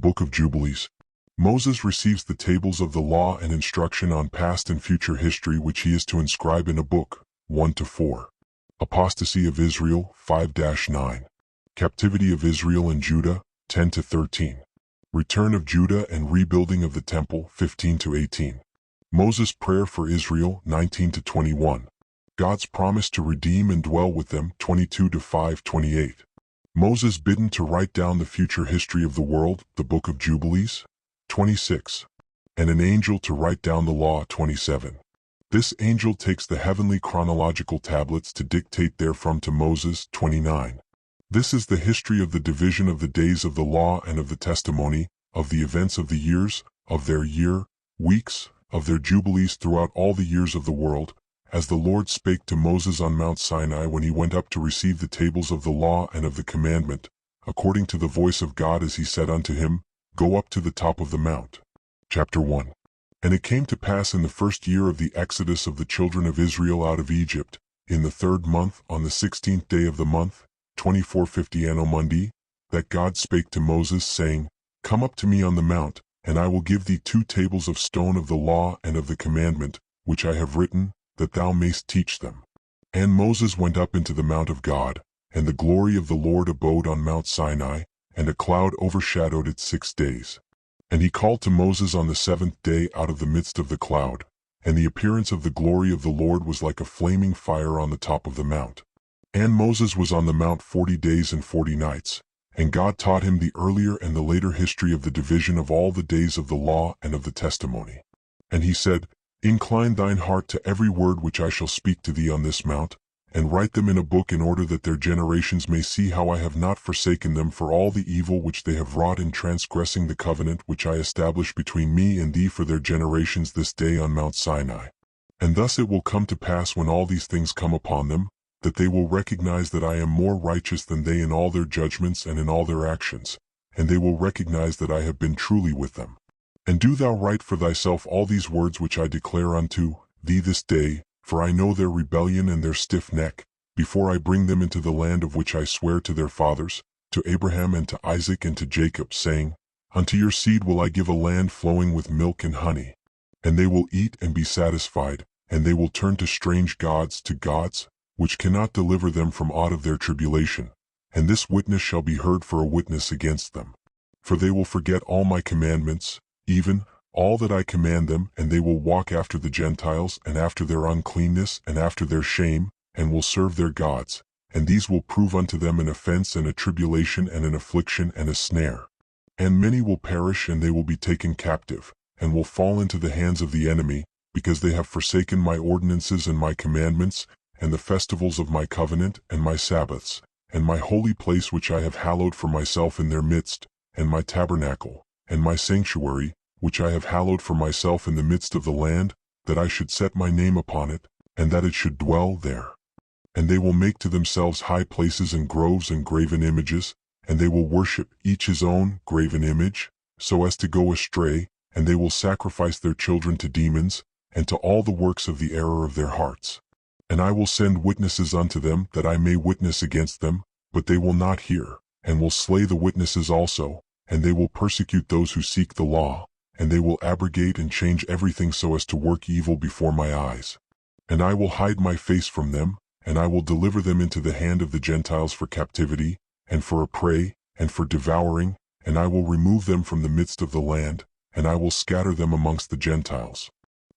Book of Jubilees. Moses receives the tables of the law and instruction on past and future history which he is to inscribe in a book. 1-4. Apostasy of Israel 5-9. Captivity of Israel and Judah 10-13. Return of Judah and rebuilding of the temple 15-18. Moses' prayer for Israel 19-21. God's promise to redeem and dwell with them 22-5-28. Moses bidden to write down the future history of the world, the Book of Jubilees 26. And an angel to write down the law 27. This angel takes the heavenly chronological tablets to dictate therefrom to Moses 29. This is the history of the division of the days of the law and of the testimony, of the events of the years, of their year, weeks, of their jubilees throughout all the years of the world, as the Lord spake to Moses on Mount Sinai when he went up to receive the tables of the law and of the commandment, according to the voice of God as he said unto him, Go up to the top of the mount. Chapter 1. And it came to pass in the first year of the exodus of the children of Israel out of Egypt, in the 3rd month, on the 16th day of the month, 2450 Anno Mundi, that God spake to Moses, saying, Come up to me on the mount, and I will give thee 2 tables of stone of the law and of the commandment, which I have written, that thou mayst teach them. And Moses went up into the mount of God, and the glory of the Lord abode on Mount Sinai, and a cloud overshadowed it 6 days. And he called to Moses on the 7th day out of the midst of the cloud, and the appearance of the glory of the Lord was like a flaming fire on the top of the mount. And Moses was on the mount 40 days and 40 nights, and God taught him the earlier and the later history of the division of all the days of the law and of the testimony. And he said, Incline thine heart to every word which I shall speak to thee on this mount, and write them in a book in order that their generations may see how I have not forsaken them for all the evil which they have wrought in transgressing the covenant which I established between me and thee for their generations this day on Mount Sinai. And thus it will come to pass when all these things come upon them, that they will recognize that I am more righteous than they in all their judgments and in all their actions, and they will recognize that I have been truly with them. And do thou write for thyself all these words which I declare unto thee this day, for I know their rebellion and their stiff neck, before I bring them into the land of which I swear to their fathers, to Abraham and to Isaac and to Jacob, saying, Unto your seed will I give a land flowing with milk and honey. And they will eat and be satisfied, and they will turn to strange gods, which cannot deliver them from aught of their tribulation. And this witness shall be heard for a witness against them. For they will forget all my commandments, even all that I command them, and they will walk after the Gentiles, and after their uncleanness, and after their shame, and will serve their gods, and these will prove unto them an offense and a tribulation and an affliction and a snare. And many will perish, and they will be taken captive, and will fall into the hands of the enemy, because they have forsaken my ordinances and my commandments, and the festivals of my covenant, and my Sabbaths, and my holy place which I have hallowed for myself in their midst, and my tabernacle, and my sanctuary, which I have hallowed for myself in the midst of the land, that I should set my name upon it, and that it should dwell there. And they will make to themselves high places and groves and graven images, and they will worship each his own graven image, so as to go astray, and they will sacrifice their children to demons, and to all the works of the error of their hearts. And I will send witnesses unto them, that I may witness against them, but they will not hear, and will slay the witnesses also, and they will persecute those who seek the law, and they will abrogate and change everything so as to work evil before my eyes. And I will hide my face from them, and I will deliver them into the hand of the Gentiles for captivity, and for a prey, and for devouring, and I will remove them from the midst of the land, and I will scatter them amongst the Gentiles.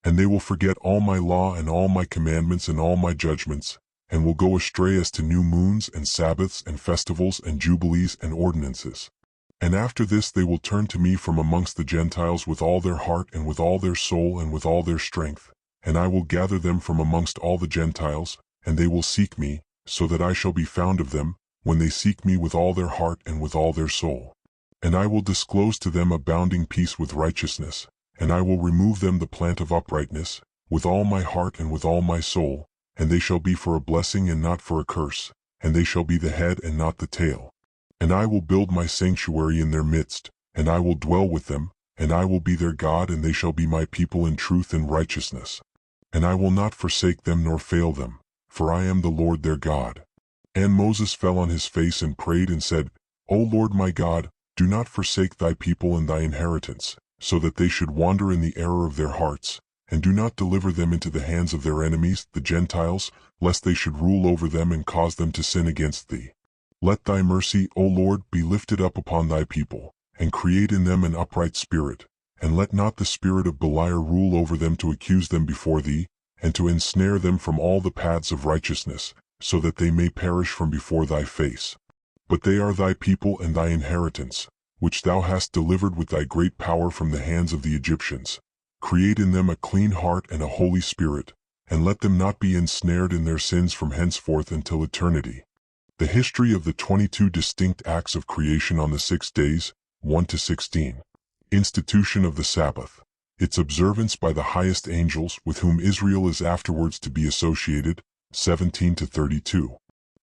And they will forget all my law and all my commandments and all my judgments, and will go astray as to new moons and Sabbaths and festivals and jubilees and ordinances. And after this they will turn to me from amongst the Gentiles with all their heart and with all their soul and with all their strength, and I will gather them from amongst all the Gentiles, and they will seek me, so that I shall be found of them, when they seek me with all their heart and with all their soul. And I will disclose to them abounding peace with righteousness, and I will remove them the plant of uprightness, with all my heart and with all my soul, and they shall be for a blessing and not for a curse, and they shall be the head and not the tail. And I will build my sanctuary in their midst, and I will dwell with them, and I will be their God, and they shall be my people in truth and righteousness. And I will not forsake them nor fail them, for I am the Lord their God. And Moses fell on his face and prayed and said, O Lord my God, Do not forsake thy people and thy inheritance, so that they should wander in the error of their hearts, and do not deliver them into the hands of their enemies, the Gentiles, lest they should rule over them and cause them to sin against thee. Let thy mercy, O Lord, be lifted up upon thy people, and create in them an upright spirit, and let not the spirit of Beliar rule over them to accuse them before thee, and to ensnare them from all the paths of righteousness, so that they may perish from before thy face. But they are thy people and thy inheritance, which thou hast delivered with thy great power from the hands of the Egyptians. Create in them a clean heart and a holy spirit, and let them not be ensnared in their sins from henceforth until eternity. The history of the 22 distinct acts of creation on the 6 days, 1-16. Institution of the Sabbath. Its observance by the highest angels with whom Israel is afterwards to be associated, 17-32.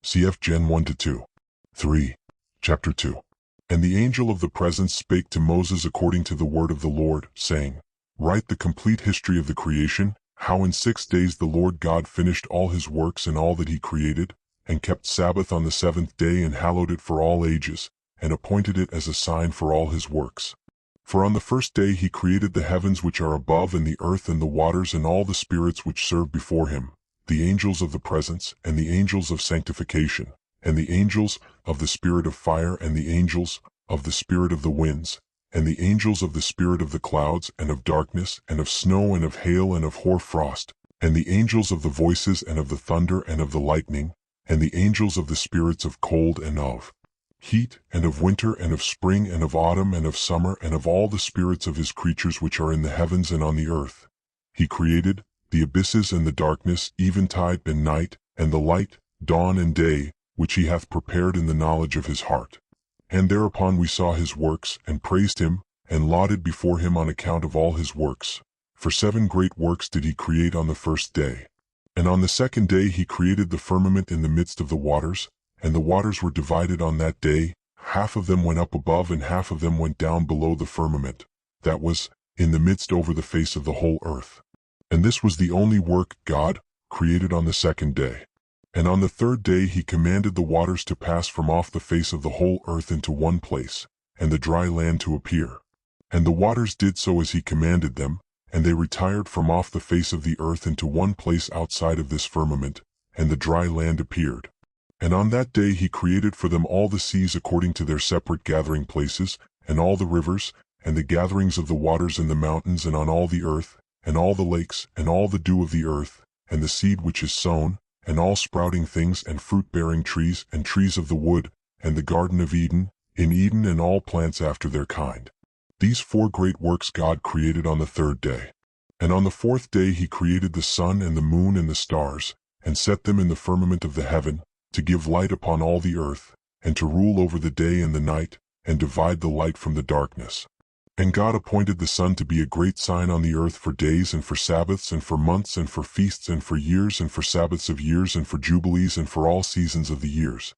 Cf. Gen 1-2. 3. Chapter 2. And the angel of the presence spake to Moses according to the word of the Lord, saying, Write the complete history of the creation, how in 6 days the Lord God finished all his works and all that he created, and kept Sabbath on the 7th day and hallowed it for all ages, and appointed it as a sign for all his works. For on the 1st day he created the heavens which are above and the earth and the waters and all the spirits which serve before him, the angels of the presence and the angels of sanctification, and the angels of the spirit of fire and the angels of the spirit of the winds, and the angels of the spirit of the clouds and of darkness and of snow and of hail and of hoar frost, and the angels of the voices and of the thunder and of the lightning, and the angels of the spirits of cold and of heat, and of winter and of spring and of autumn and of summer and of all the spirits of his creatures which are in the heavens and on the earth. He created the abysses and the darkness, eventide and night, and the light, dawn and day, which he hath prepared in the knowledge of his heart. And thereupon we saw his works, and praised him, and lauded before him on account of all his works. For 7 great works did he create on the 1st day. And on the 2nd day he created the firmament in the midst of the waters, and the waters were divided on that day, half of them went up above and half of them went down below the firmament, that was in the midst over the face of the whole earth. And this was the only work God created on the 2nd day. And on the 3rd day he commanded the waters to pass from off the face of the whole earth into one place, and the dry land to appear. And the waters did so as he commanded them, and they retired from off the face of the earth into one place outside of this firmament, and the dry land appeared. And on that day he created for them all the seas according to their separate gathering places, and all the rivers, and the gatherings of the waters in the mountains and on all the earth, and all the lakes, and all the dew of the earth, and the seed which is sown, and all sprouting things and fruit-bearing trees, and trees of the wood, and the garden of Eden, in Eden and all plants after their kind. These 4 great works God created on the 3rd day. And on the 4th day he created the sun and the moon and the stars, and set them in the firmament of the heaven, to give light upon all the earth, and to rule over the day and the night, and divide the light from the darkness. And God appointed the sun to be a great sign on the earth for days and for Sabbaths and for months and for feasts and for years and for Sabbaths of years and for jubilees and for all seasons of the years.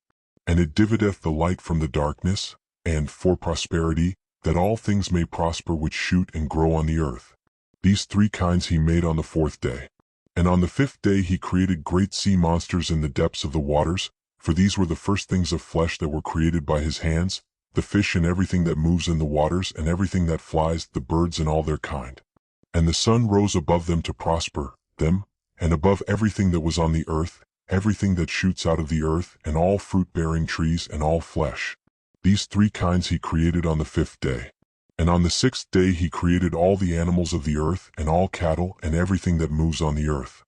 And it divideth the light from the darkness, and for prosperity, that all things may prosper which shoot and grow on the earth. These 3 kinds he made on the 4th day. And on the 5th day he created great sea monsters in the depths of the waters, for these were the first things of flesh that were created by his hands, the fish and everything that moves in the waters and everything that flies, the birds and all their kind. And the sun rose above them to prosper them, and above everything that was on the earth, everything that shoots out of the earth, and all fruit-bearing trees and all flesh. These 3 kinds he created on the 5th day. And on the 6th day he created all the animals of the earth, and all cattle, and everything that moves on the earth.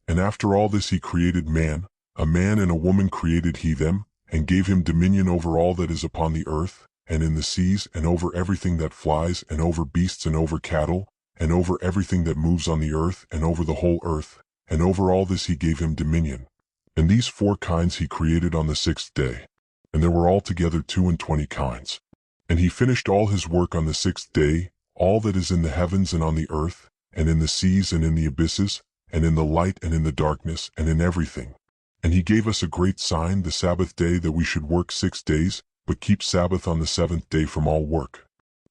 And after all this he created man, a man and a woman created he them, and gave him dominion over all that is upon the earth, and in the seas, and over everything that flies, and over beasts, and over cattle, and over everything that moves on the earth, and over the whole earth, and over all this he gave him dominion. And these 4 kinds he created on the 6th day. And there were altogether 22 kinds. And he finished all his work on the 6th day, all that is in the heavens and on the earth, and in the seas and in the abysses, and in the light and in the darkness, and in everything. And he gave us a great sign, the Sabbath day, that we should work 6 days, but keep Sabbath on the 7th day from all work.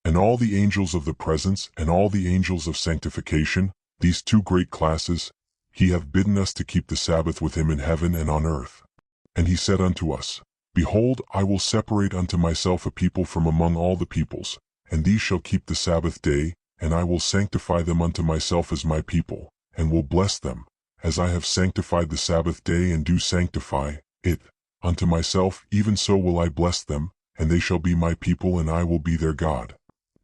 And all the angels of the presence, and all the angels of sanctification, these 2 great classes, he hath bidden us to keep the Sabbath with him in heaven and on earth. And he said unto us, Behold, I will separate unto myself a people from among all the peoples, and these shall keep the Sabbath day, and I will sanctify them unto myself as my people, and will bless them, as I have sanctified the Sabbath day and do sanctify it unto myself, even so will I bless them, and they shall be my people and I will be their God.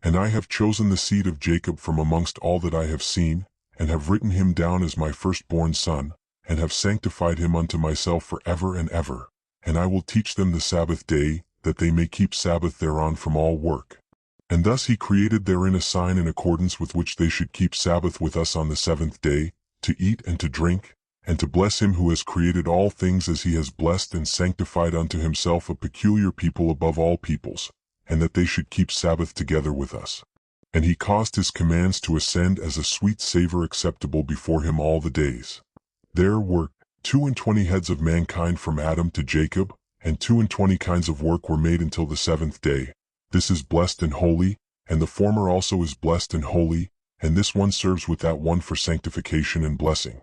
And I have chosen the seed of Jacob from amongst all that I have seen, and have written him down as my firstborn son, and have sanctified him unto myself for ever and ever. And I will teach them the Sabbath day, that they may keep Sabbath thereon from all work. And thus he created therein a sign in accordance with which they should keep Sabbath with us on the seventh day, to eat and to drink, and to bless him who has created all things as he has blessed and sanctified unto himself a peculiar people above all peoples, and that they should keep Sabbath together with us. And he caused his commands to ascend as a sweet savor acceptable before him all the days. There were 22 heads of mankind from Adam to Jacob, and 22 kinds of work were made until the seventh day. This is blessed and holy, and the former also is blessed and holy, and this one serves with that one for sanctification and blessing.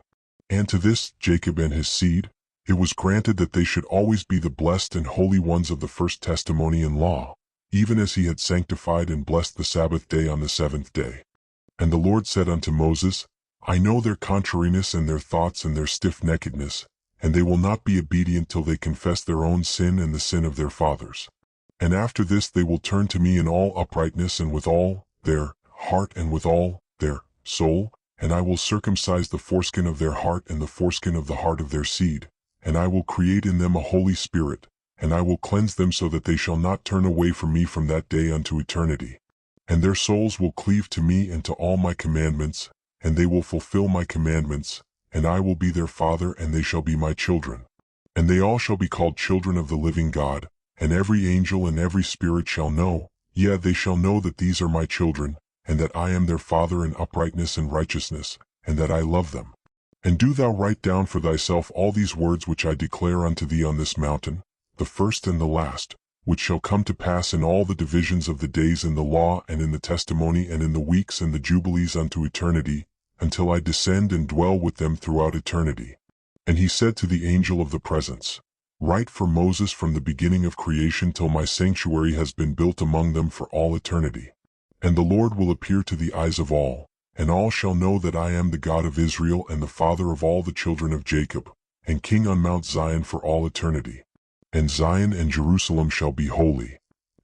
And to this, Jacob and his seed, it was granted that they should always be the blessed and holy ones of the first testimony and law, even as he had sanctified and blessed the Sabbath day on the seventh day. And the Lord said unto Moses, I know their contrariness and their thoughts and their stiff-neckedness, and they will not be obedient till they confess their own sin and the sin of their fathers. And after this they will turn to me in all uprightness and with all their heart and with all their soul, and I will circumcise the foreskin of their heart and the foreskin of the heart of their seed, and I will create in them a holy spirit, and I will cleanse them so that they shall not turn away from me from that day unto eternity. And their souls will cleave to me and to all my commandments, and they will fulfill my commandments, and I will be their father and they shall be my children. And they all shall be called children of the living God, and every angel and every spirit shall know, yea, they shall know that these are my children, and that I am their father in uprightness and righteousness, and that I love them. And do thou write down for thyself all these words which I declare unto thee on this mountain, the first and the last, which shall come to pass in all the divisions of the days in the law and in the testimony and in the weeks and the jubilees unto eternity, until I descend and dwell with them throughout eternity. And he said to the angel of the presence, Write for Moses from the beginning of creation till my sanctuary has been built among them for all eternity. And the Lord will appear to the eyes of all, and all shall know that I am the God of Israel and the Father of all the children of Jacob, and King on Mount Zion for all eternity. And Zion and Jerusalem shall be holy.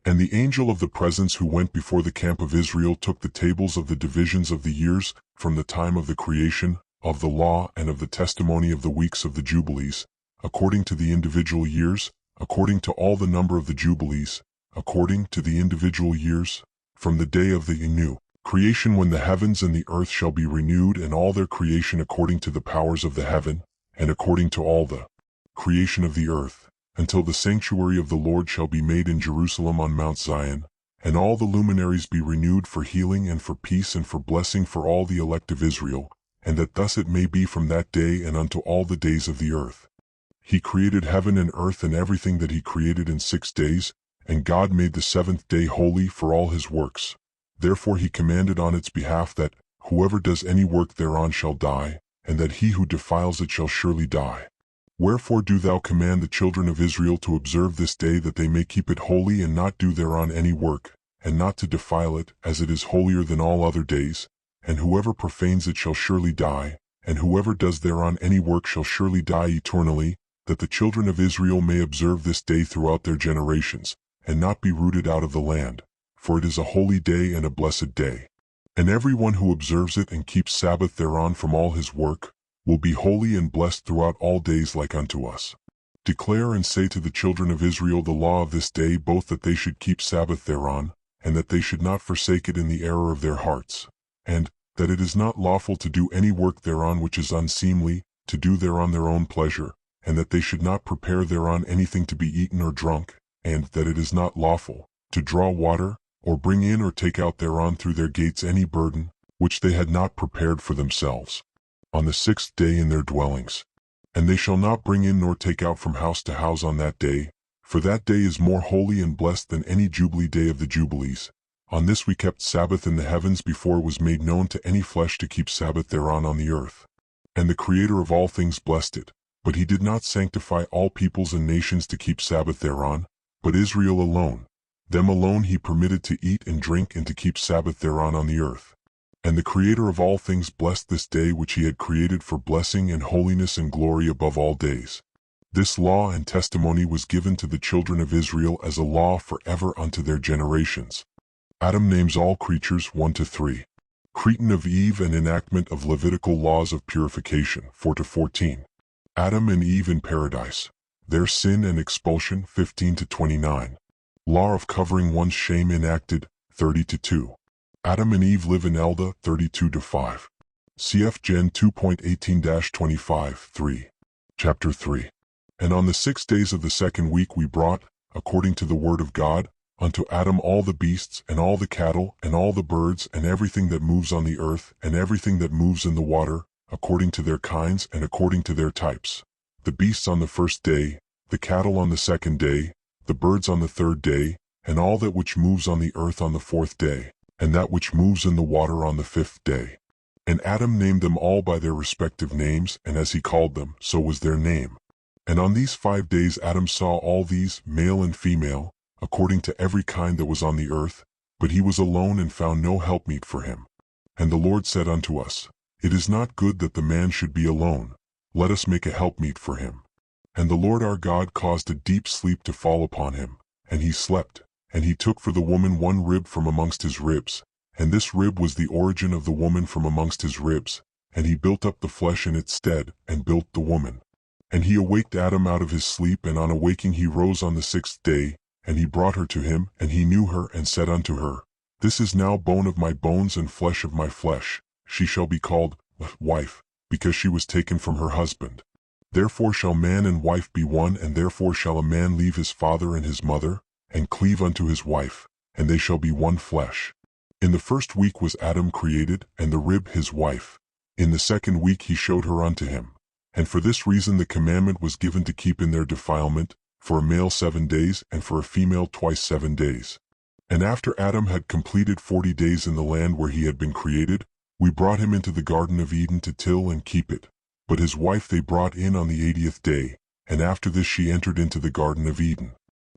And the angel of the presence who went before the camp of Israel took the tables of the divisions of the years, from the time of the creation, of the law and of the testimony of the weeks of the jubilees, according to the individual years, according to all the number of the jubilees, according to the individual years, from the day of the new creation when the heavens and the earth shall be renewed and all their creation according to the powers of the heaven, and according to all the creation of the earth, until the sanctuary of the Lord shall be made in Jerusalem on Mount Zion, and all the luminaries be renewed for healing and for peace and for blessing for all the elect of Israel, and that thus it may be from that day and unto all the days of the earth. He created heaven and earth and everything that he created in 6 days, and God made the seventh day holy for all his works. Therefore he commanded on its behalf that whoever does any work thereon shall die, and that he who defiles it shall surely die. Wherefore do thou command the children of Israel to observe this day that they may keep it holy and not do thereon any work, and not to defile it, as it is holier than all other days, and whoever profanes it shall surely die, and whoever does thereon any work shall surely die eternally, that the children of Israel may observe this day throughout their generations, and not be rooted out of the land, for it is a holy day and a blessed day. And every one who observes it and keeps Sabbath thereon from all his work, will be holy and blessed throughout all days like unto us. Declare and say to the children of Israel the law of this day, both that they should keep Sabbath thereon, and that they should not forsake it in the error of their hearts, and that it is not lawful to do any work thereon which is unseemly, to do thereon their own pleasure, and that they should not prepare thereon anything to be eaten or drunk, and that it is not lawful to draw water, or bring in or take out thereon through their gates any burden, which they had not prepared for themselves, on the 6th day in their dwellings. And they shall not bring in nor take out from house to house on that day, for that day is more holy and blessed than any jubilee day of the jubilees. On this we kept Sabbath in the heavens before it was made known to any flesh to keep Sabbath thereon on the earth. And the Creator of all things blessed it, But he did not sanctify all peoples and nations to keep Sabbath thereon, but Israel alone. Them alone he permitted to eat and drink and to keep Sabbath thereon on the earth. And the Creator of all things blessed this day which he had created for blessing and holiness and glory above all days. This law and testimony was given to the children of Israel as a law forever unto their generations. Adam names all creatures 1-3. Cretan of Eve and enactment of Levitical laws of purification 4-14. Adam and Eve in paradise. Their sin and expulsion 15-29. Law of covering one's shame enacted 30-2. Adam and Eve live in Elda 32-5. Cf. Gen 2.18-25-3. Chapter 3. And on the 6 days of the second week we brought, according to the word of God, unto Adam all the beasts and all the cattle and all the birds and everything that moves on the earth and everything that moves in the water, according to their kinds and according to their types. The beasts on the first day, the cattle on the second day, the birds on the third day, and all that which moves on the earth on the fourth day, and that which moves in the water on the fifth day. And Adam named them all by their respective names, and as he called them, so was their name. And on these 5 days Adam saw all these, male and female, according to every kind that was on the earth, but he was alone and found no helpmeet for him. And the Lord said unto us, It is not good that the man should be alone. Let us make a helpmeet for him. And the Lord our God caused a deep sleep to fall upon him, and he slept. And he took for the woman one rib from amongst his ribs, and this rib was the origin of the woman from amongst his ribs. And he built up the flesh in its stead, and built the woman. And he awaked Adam out of his sleep, and on awaking he rose on the 6th day, and he brought her to him, and he knew her, and said unto her, This is now bone of my bones and flesh of my flesh. She shall be called wife, because she was taken from her husband. Therefore shall man and wife be one, and therefore shall a man leave his father and his mother, and cleave unto his wife, and they shall be one flesh. In the first week was Adam created, and the rib his wife. In the second week he showed her unto him. And for this reason the commandment was given to keep in their defilement, for a male 7 days, and for a female twice 7 days. And after Adam had completed 40 days in the land where he had been created, we brought him into the Garden of Eden to till and keep it. But his wife they brought in on the 80th day, and after this she entered into the Garden of Eden.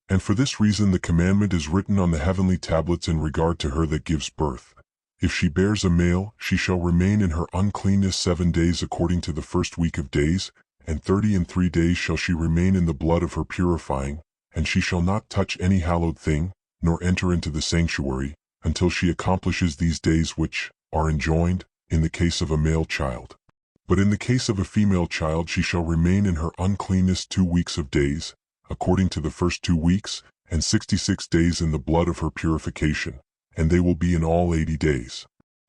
And for this reason the commandment is written on the heavenly tablets in regard to her that gives birth. If she bears a male, she shall remain in her uncleanness 7 days according to the first week of days, and 33 days shall she remain in the blood of her purifying, and she shall not touch any hallowed thing, nor enter into the sanctuary, until she accomplishes these days which are enjoined, in the case of a male child. But in the case of a female child she shall remain in her uncleanness 2 weeks of days, according to the first 2 weeks, and 66 days in the blood of her purification, and they will be in all 80 days.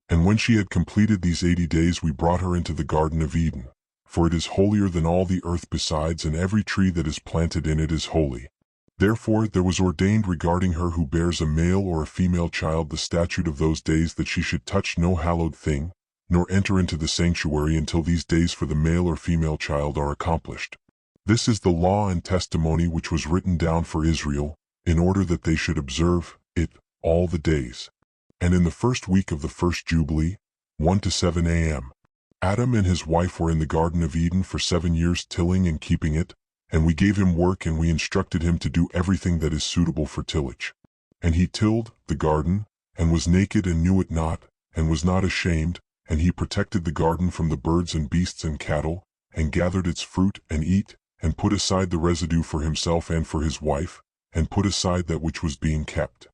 And when she had completed these 80 days we brought her into the Garden of Eden, for it is holier than all the earth besides, and every tree that is planted in it is holy. Therefore there was ordained regarding her who bears a male or a female child the statute of those days that she should touch no hallowed thing, nor enter into the sanctuary until these days for the male or female child are accomplished. This is the law and testimony which was written down for Israel, in order that they should observe it all the days. And in the first week of the first jubilee, 1-7 a.m., Adam and his wife were in the Garden of Eden for 7 years tilling and keeping it, and we gave him work and we instructed him to do everything that is suitable for tillage. And he tilled the garden, and was naked and knew it not, and was not ashamed, and he protected the garden from the birds and beasts and cattle, and gathered its fruit and eat, and put aside the residue for himself and for his wife, and put aside that which was being kept.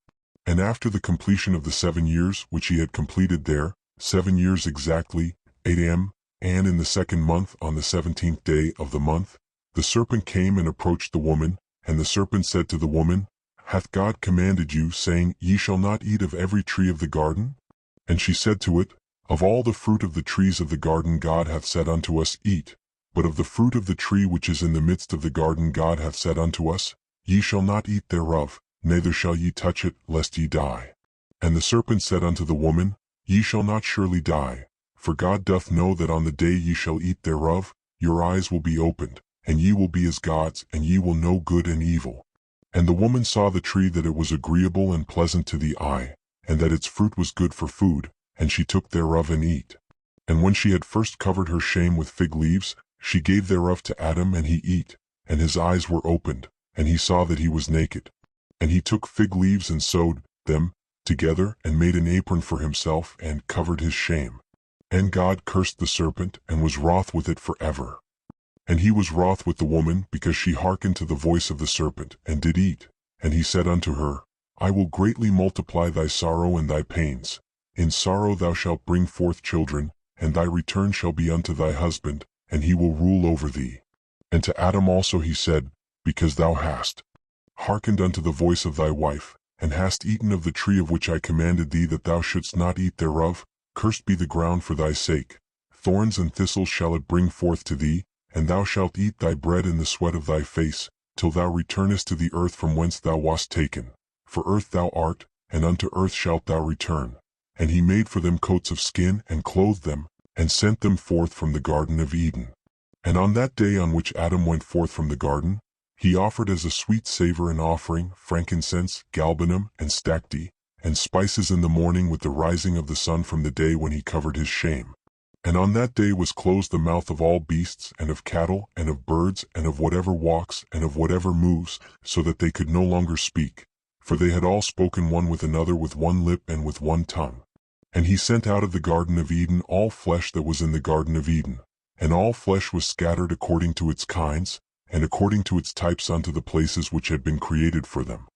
And after the completion of the 7 years which he had completed there, 7 years exactly, 8 a.m., and in the second month on the 17th day of the month, the serpent came and approached the woman, and the serpent said to the woman, Hath God commanded you, saying, Ye shall not eat of every tree of the garden? And she said to it, Of all the fruit of the trees of the garden God hath said unto us, Eat. But of the fruit of the tree which is in the midst of the garden God hath said unto us, Ye shall not eat thereof, neither shall ye touch it, lest ye die. And the serpent said unto the woman, Ye shall not surely die, for God doth know that on the day ye shall eat thereof, your eyes will be opened, and ye will be as gods, and ye will know good and evil. And the woman saw the tree that it was agreeable and pleasant to the eye, and that its fruit was good for food, and she took thereof and eat. And when she had first covered her shame with fig leaves, She gave thereof to Adam, and he eat, and his eyes were opened, and he saw that he was naked. And he took fig leaves and sewed them together, and made an apron for himself, and covered his shame. And God cursed the serpent, and was wroth with it forever. And he was wroth with the woman, because she hearkened to the voice of the serpent, and did eat. And he said unto her, I will greatly multiply thy sorrow and thy pains. In sorrow thou shalt bring forth children, and thy return shall be unto thy husband, and he will rule over thee. And to Adam also he said, Because thou hast hearkened unto the voice of thy wife, and hast eaten of the tree of which I commanded thee that thou shouldst not eat thereof, cursed be the ground for thy sake. Thorns and thistles shall it bring forth to thee, and thou shalt eat thy bread in the sweat of thy face, till thou returnest to the earth from whence thou wast taken. For earth thou art, and unto earth shalt thou return. And he made for them coats of skin, and clothed them, and sent them forth from the Garden of Eden. And on that day on which Adam went forth from the garden, he offered as a sweet savor an offering, frankincense, galbanum, and stacte, and spices in the morning with the rising of the sun from the day when he covered his shame. And on that day was closed the mouth of all beasts, and of cattle, and of birds, and of whatever walks, and of whatever moves, so that they could no longer speak. For they had all spoken one with another with one lip and with one tongue. And he sent out of the Garden of Eden all flesh that was in the Garden of Eden. And all flesh was scattered according to its kinds, and according to its types unto the places which had been created for them.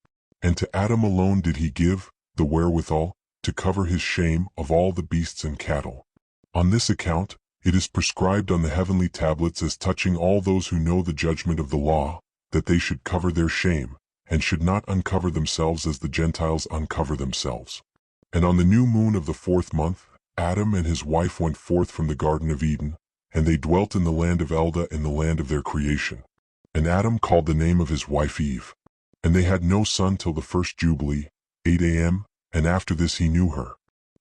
And to Adam alone did he give the wherewithal to cover his shame of all the beasts and cattle. On this account, it is prescribed on the heavenly tablets as touching all those who know the judgment of the law, that they should cover their shame, and should not uncover themselves as the Gentiles uncover themselves. And on the new moon of the 4th month, Adam and his wife went forth from the Garden of Eden, and they dwelt in the land of Elda, in the land of their creation. And Adam called the name of his wife Eve. And they had no son till the first jubilee, 8 a.m., and after this he knew her.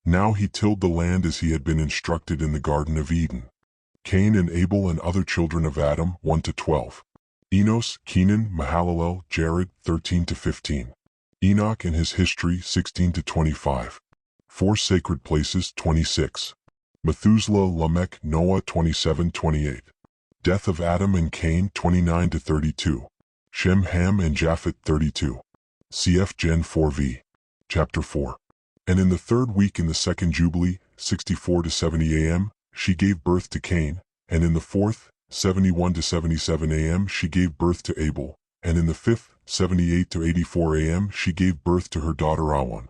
Now he tilled the land as he had been instructed in the Garden of Eden. Cain and Abel and other children of Adam, 1-12. Enos, Kenan, Mahalalel, Jared, 13-15. Enoch and his history, 16-25. 4 sacred places, 26. Methuselah, Lamech, Noah, 27-28. Death of Adam and Cain, 29-32. Shem, Ham, and Japheth, 32. Cf. Gen 4v. Chapter 4. And in the 3rd week in the 2nd jubilee, 64-70 a.m., she gave birth to Cain, and in the 4th, 71-77 a.m., she gave birth to Abel, and in the 5th, 78-84 a.m., she gave birth to her daughter Awan.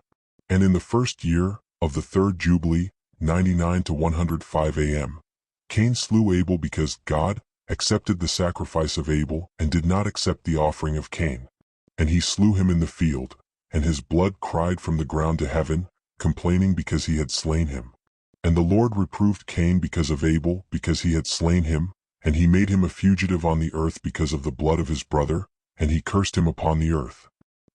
And in the 1st year of the 3rd jubilee, 99-105 a.m., Cain slew Abel because God accepted the sacrifice of Abel and did not accept the offering of Cain. And he slew him in the field, and his blood cried from the ground to heaven, complaining because he had slain him. And the Lord reproved Cain because of Abel, because he had slain him, and he made him a fugitive on the earth because of the blood of his brother, and he cursed him upon the earth.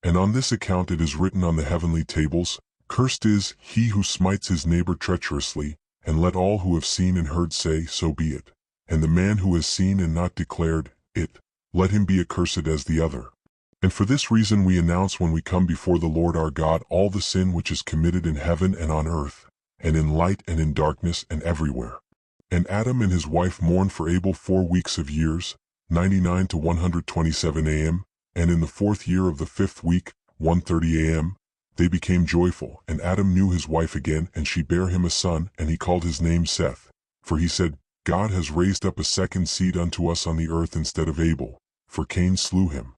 And on this account it is written on the heavenly tables, Cursed is he who smites his neighbor treacherously, and let all who have seen and heard say, So be it. And the man who has seen and not declared it, let him be accursed as the other. And for this reason we announce when we come before the Lord our God all the sin which is committed in heaven and on earth, and in light and in darkness and everywhere. And Adam and his wife mourned for Abel 4 weeks of years, 99-127 a.m., and in the 4th year of the 5th week, 1:30 a.m., they became joyful, and Adam knew his wife again, and she bare him a son, and he called his name Seth. For he said, God has raised up a second seed unto us on the earth instead of Abel, for Cain slew him.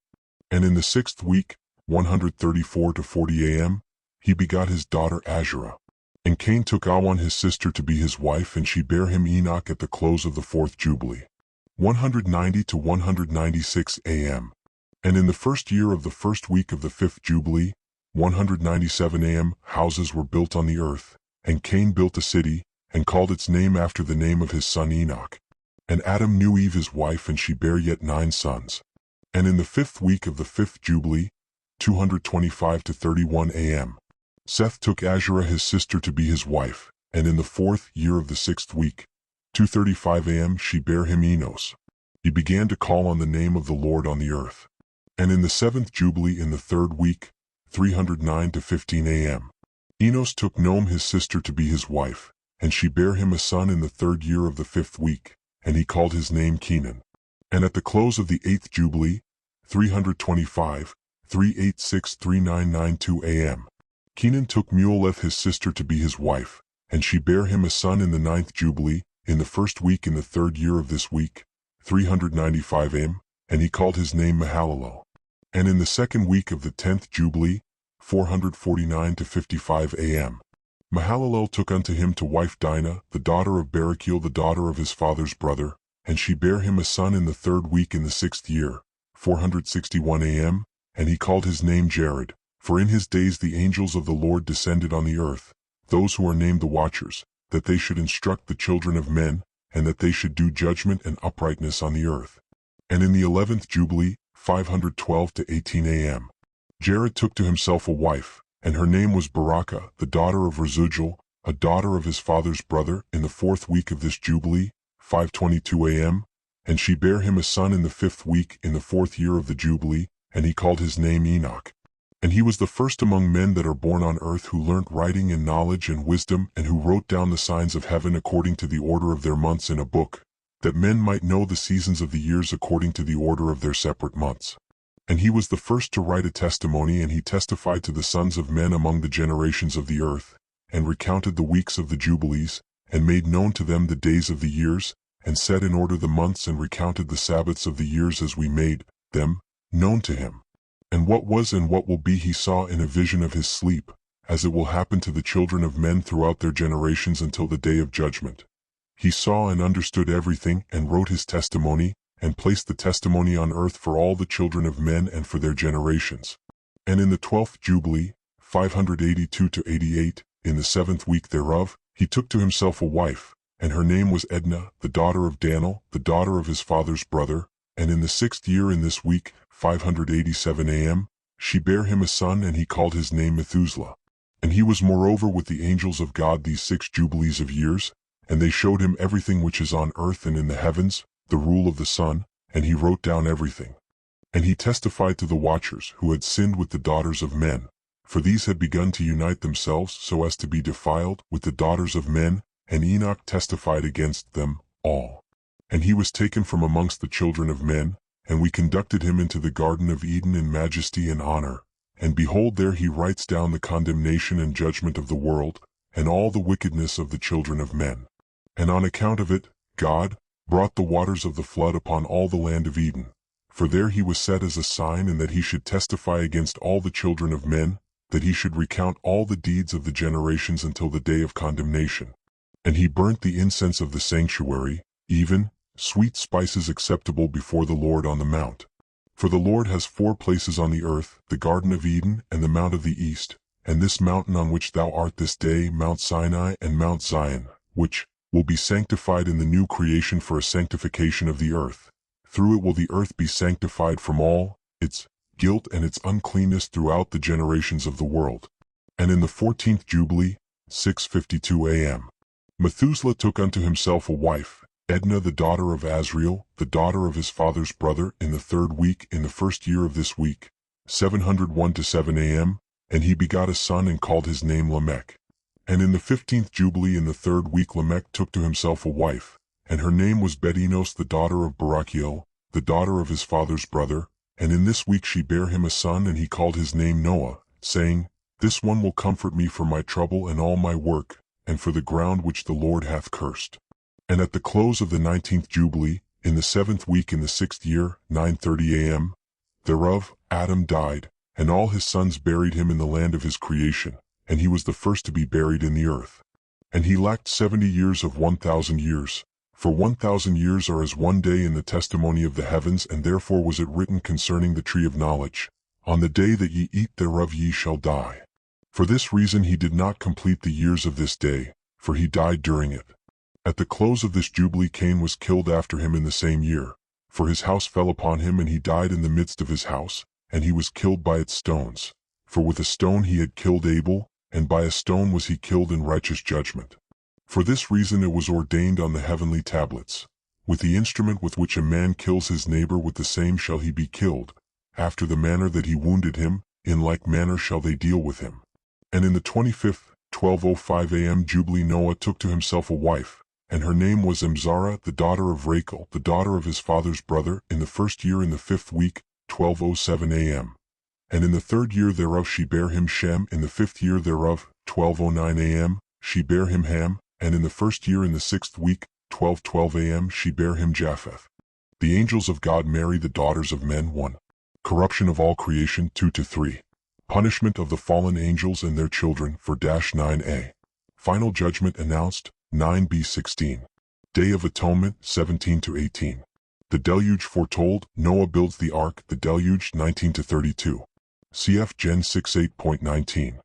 And in the 6th week, 134-40 a.m., he begot his daughter Asherah. And Cain took Awan his sister to be his wife, and she bare him Enoch at the close of the 4th jubilee, 190-196 a.m. And in the 1st year of the 1st week of the 5th jubilee, 197 a.m., houses were built on the earth, and Cain built a city, and called its name after the name of his son Enoch. And Adam knew Eve his wife, and she bare yet 9 sons. And in the 5th week of the 5th jubilee, 225-31 a.m., Seth took Asherah his sister to be his wife, and in the 4th year of the 6th week, 2:35 a.m., she bare him Enos. He began to call on the name of the Lord on the earth. And in the 7th jubilee in the 3rd week, 309-15 a.m., Enos took Noam his sister to be his wife, and she bare him a son in the 3rd year of the 5th week, and he called his name Kenan. And at the close of the 8th Jubilee, 325, 386-3992 AM, Kenan took Muleth his sister to be his wife, and she bare him a son in the 9th Jubilee, in the first week in the 3rd year of this week, 395 AM, and he called his name Mahalalel. And in the 2nd week of the 10th Jubilee, 449-55 AM, Mahalalel took unto him to wife Dinah, the daughter of Barachiel, the daughter of his father's brother, and she bare him a son in the 3rd week in the 6th year, 461 AM, and he called his name Jared. For in his days the angels of the Lord descended on the earth, those who are named the Watchers, that they should instruct the children of men, and that they should do judgment and uprightness on the earth. And in the 11th Jubilee, 512-18 AM, Jared took to himself a wife, and her name was Barakah, the daughter of Rezuel, a daughter of his father's brother, in the 4th week of this Jubilee, 522 AM, and she bare him a son in the 5th week in the 4th year of the Jubilee, and he called his name Enoch. And he was the first among men that are born on earth who learnt writing and knowledge and wisdom, and who wrote down the signs of heaven according to the order of their months in a book, that men might know the seasons of the years according to the order of their separate months. And he was the first to write a testimony, and he testified to the sons of men among the generations of the earth, and recounted the weeks of the Jubilees, and made known to them the days of the years, and set in order the months, and recounted the Sabbaths of the years as we made them known to him. And what was and what will be he saw in a vision of his sleep, as it will happen to the children of men throughout their generations until the day of judgment. He saw and understood everything, and wrote his testimony, and placed the testimony on earth for all the children of men and for their generations. And in the 12th Jubilee, 582-88, in the 7th week thereof, he took to himself a wife, and her name was Edna, the daughter of Danel, the daughter of his father's brother, and in the 6th year in this week, 587 AM, she bare him a son, and he called his name Methuselah. And he was moreover with the angels of God these 6 jubilees of years, and they showed him everything which is on earth and in the heavens, the rule of the sun, and he wrote down everything. And he testified to the Watchers who had sinned with the daughters of men, for these had begun to unite themselves so as to be defiled with the daughters of men, and Enoch testified against them all. And he was taken from amongst the children of men, and we conducted him into the Garden of Eden in majesty and honor. And behold, there he writes down the condemnation and judgment of the world, and all the wickedness of the children of men. And on account of it, God brought the waters of the flood upon all the land of Eden. For there he was set as a sign, and that he should testify against all the children of men, that he should recount all the deeds of the generations until the day of condemnation. And he burnt the incense of the sanctuary, even sweet spices acceptable before the Lord on the mount. For the Lord has 4 places on the earth, the Garden of Eden, and the Mount of the East, and this mountain on which thou art this day, Mount Sinai and Mount Zion, which will be sanctified in the new creation for a sanctification of the earth. Through it will the earth be sanctified from all its guilt and its uncleanness throughout the generations of the world. And in the 14th Jubilee, 652 AM, Methuselah took unto himself a wife, Edna the daughter of Azriel, the daughter of his father's brother, in the 3rd week in the 1st year of this week, 701-7 AM, and he begot a son and called his name Lamech. And in the 15th Jubilee in the 3rd week Lamech took to himself a wife, and her name was Bedinos the daughter of Barachiel, the daughter of his father's brother, and in this week she bare him a son, and he called his name Noah, saying, This one will comfort me for my trouble and all my work, and for the ground which the Lord hath cursed. And at the close of the 19th Jubilee, in the 7th week in the 6th year, 9:30 AM, thereof, Adam died, and all his sons buried him in the land of his creation, and he was the first to be buried in the earth. And he lacked 70 years of 1,000 years, for 1,000 years are as one day in the testimony of the heavens, and therefore was it written concerning the tree of knowledge, On the day that ye eat thereof ye shall die. For this reason he did not complete the years of this day, for he died during it. At the close of this Jubilee Cain was killed after him in the same year, for his house fell upon him, and he died in the midst of his house, and he was killed by its stones. For with a stone he had killed Abel, and by a stone was he killed in righteous judgment. For this reason it was ordained on the heavenly tablets, With the instrument with which a man kills his neighbor, with the same shall he be killed. After the manner that he wounded him, in like manner shall they deal with him. And in the 25th, 12:05 AM Jubilee Noah took to himself a wife, And her name was Imzara, the daughter of Rachel, the daughter of his father's brother, in the 1st year in the 5th week, 12:07 a.m. And in the 3rd year thereof she bare him Shem, in the 5th year thereof, 12:09 a.m., she bare him Ham, and in the 1st year in the 6th week, 12:12 a.m., she bare him Japheth. The angels of God marry the daughters of men. 1. Corruption of all creation. 2-3. Punishment of the fallen angels and their children. 4-9a. Final judgment announced. 9b-16. Day of Atonement. 17-18. The deluge foretold. Noah builds the ark. The deluge. 19-32. Cf. Gen 6:8.19.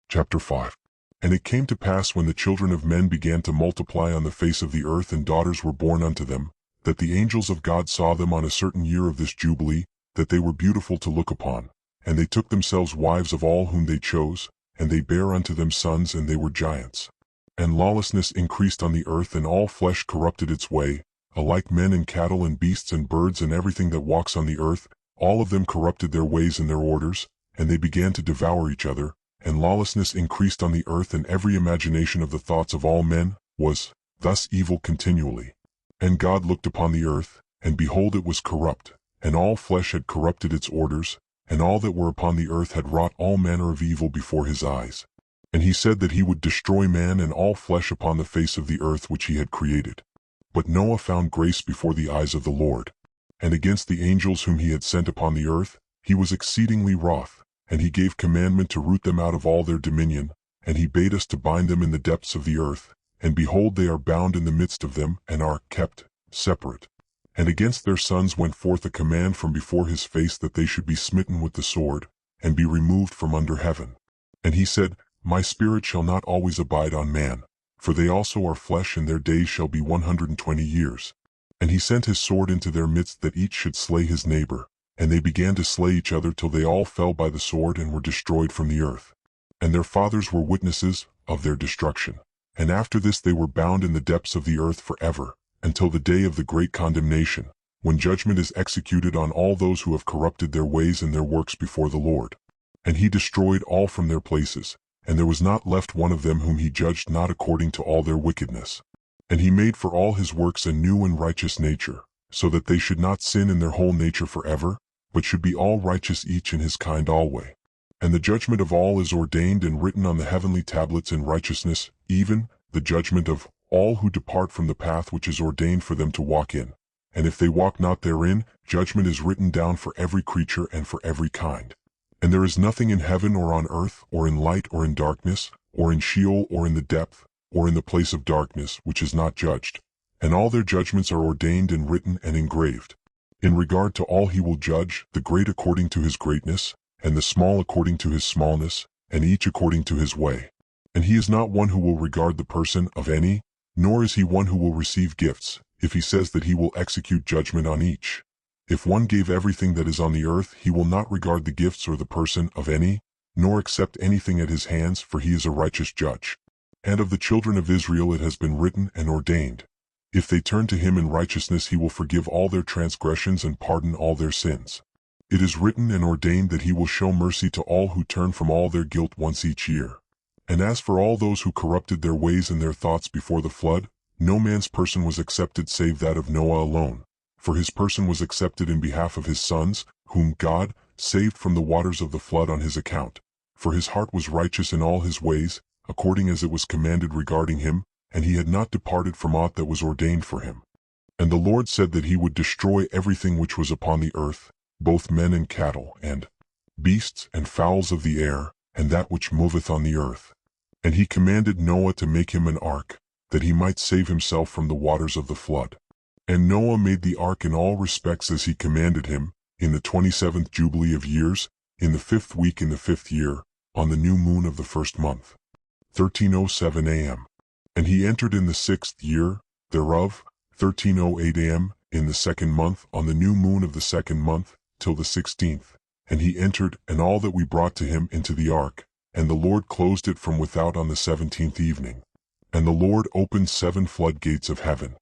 Chapter 5. And it came to pass when the children of men began to multiply on the face of the earth and daughters were born unto them, that the angels of God saw them on a certain year of this jubilee, that they were beautiful to look upon. And they took themselves wives of all whom they chose, and they bare unto them sons, and they were giants. And lawlessness increased on the earth, and all flesh corrupted its way, alike men and cattle and beasts and birds and everything that walks on the earth, all of them corrupted their ways and their orders, and they began to devour each other. And lawlessness increased on the earth, and every imagination of the thoughts of all men was thus evil continually. And God looked upon the earth, and behold it was corrupt, and all flesh had corrupted its orders, and all that were upon the earth had wrought all manner of evil before his eyes. And he said that he would destroy man and all flesh upon the face of the earth which he had created. But Noah found grace before the eyes of the Lord. And against the angels whom he had sent upon the earth, he was exceedingly wroth, and he gave commandment to root them out of all their dominion, and he bade us to bind them in the depths of the earth, and behold they are bound in the midst of them, and are kept separate. And against their sons went forth a command from before his face that they should be smitten with the sword, and be removed from under heaven. And he said, My spirit shall not always abide on man, for they also are flesh, and their days shall be 120 years. And he sent his sword into their midst, that each should slay his neighbor. And they began to slay each other till they all fell by the sword and were destroyed from the earth. And their fathers were witnesses of their destruction. And after this they were bound in the depths of the earth forever, until the day of the great condemnation, when judgment is executed on all those who have corrupted their ways and their works before the Lord. And he destroyed all from their places, and there was not left one of them whom he judged not according to all their wickedness. And he made for all his works a new and righteous nature, so that they should not sin in their whole nature forever, but should be all righteous each in his kind alway. And the judgment of all is ordained and written on the heavenly tablets in righteousness, even the judgment of all who depart from the path which is ordained for them to walk in. And if they walk not therein, judgment is written down for every creature and for every kind. And there is nothing in heaven or on earth, or in light or in darkness, or in Sheol or in the depth, or in the place of darkness, which is not judged. And all their judgments are ordained and written and engraved. In regard to all he will judge, the great according to his greatness, and the small according to his smallness, and each according to his way. And he is not one who will regard the person of any, nor is he one who will receive gifts, if he says that he will execute judgment on each. If one gave everything that is on the earth, he will not regard the gifts or the person of any, nor accept anything at his hands, for he is a righteous judge. And of the children of Israel it has been written and ordained, if they turn to him in righteousness he will forgive all their transgressions and pardon all their sins. It is written and ordained that he will show mercy to all who turn from all their guilt once each year. And as for all those who corrupted their ways and their thoughts before the flood, no man's person was accepted save that of Noah alone. For his person was accepted in behalf of his sons, whom God saved from the waters of the flood on his account. For his heart was righteous in all his ways, according as it was commanded regarding him, and he had not departed from aught that was ordained for him. And the Lord said that he would destroy everything which was upon the earth, both men and cattle, and beasts and fowls of the air, and that which moveth on the earth. And he commanded Noah to make him an ark, that he might save himself from the waters of the flood. And Noah made the ark in all respects as he commanded him, in the 27th jubilee of years, in the 5th week in the 5th year, on the new moon of the 1st month. 13:07 a.m. And he entered in the 6th year thereof, 13:08 a.m., in the 2nd month, on the new moon of the 2nd month, till the 16th. And he entered, and all that we brought to him into the ark, and the Lord closed it from without on the 17th evening. And the Lord opened 7 floodgates of heaven,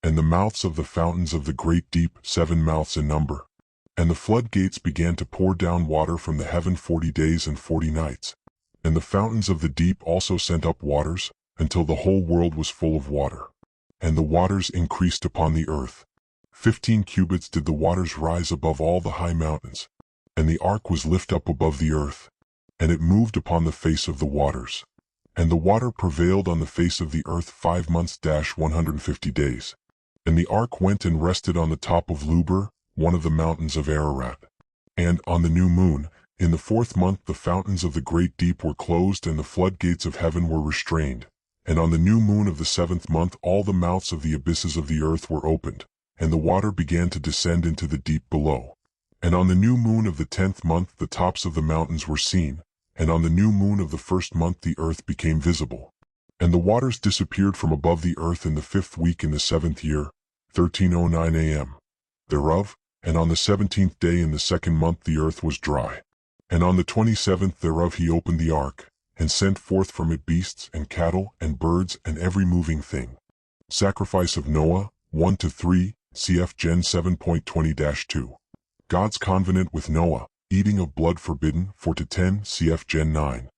and the mouths of the fountains of the great deep, 7 mouths in number. And the floodgates began to pour down water from the heaven 40 days and 40 nights. And the fountains of the deep also sent up waters, until the whole world was full of water. and the waters increased upon the earth. 15 cubits did the waters rise above all the high mountains. And the ark was lift up above the earth, and it moved upon the face of the waters. And the water prevailed on the face of the earth 5 months 150 days. And the ark went and rested on the top of Luber, one of the mountains of Ararat. And on the new moon, in the 4th month, the fountains of the great deep were closed, and the floodgates of heaven were restrained. And on the new moon of the 7th month, all the mouths of the abysses of the earth were opened, and the water began to descend into the deep below. And on the new moon of the 10th month, the tops of the mountains were seen, and on the new moon of the 1st month, the earth became visible. And the waters disappeared from above the earth in the 5th week in the 7th year, 1309 a.m. thereof, and on the 17th day in the 2nd month the earth was dry. And on the 27th thereof he opened the ark, and sent forth from it beasts and cattle and birds and every moving thing. Sacrifice of Noah, 1-3, cf. Gen 7.20-2. God's covenant with Noah, eating of blood forbidden, 4-10, cf. Gen 9.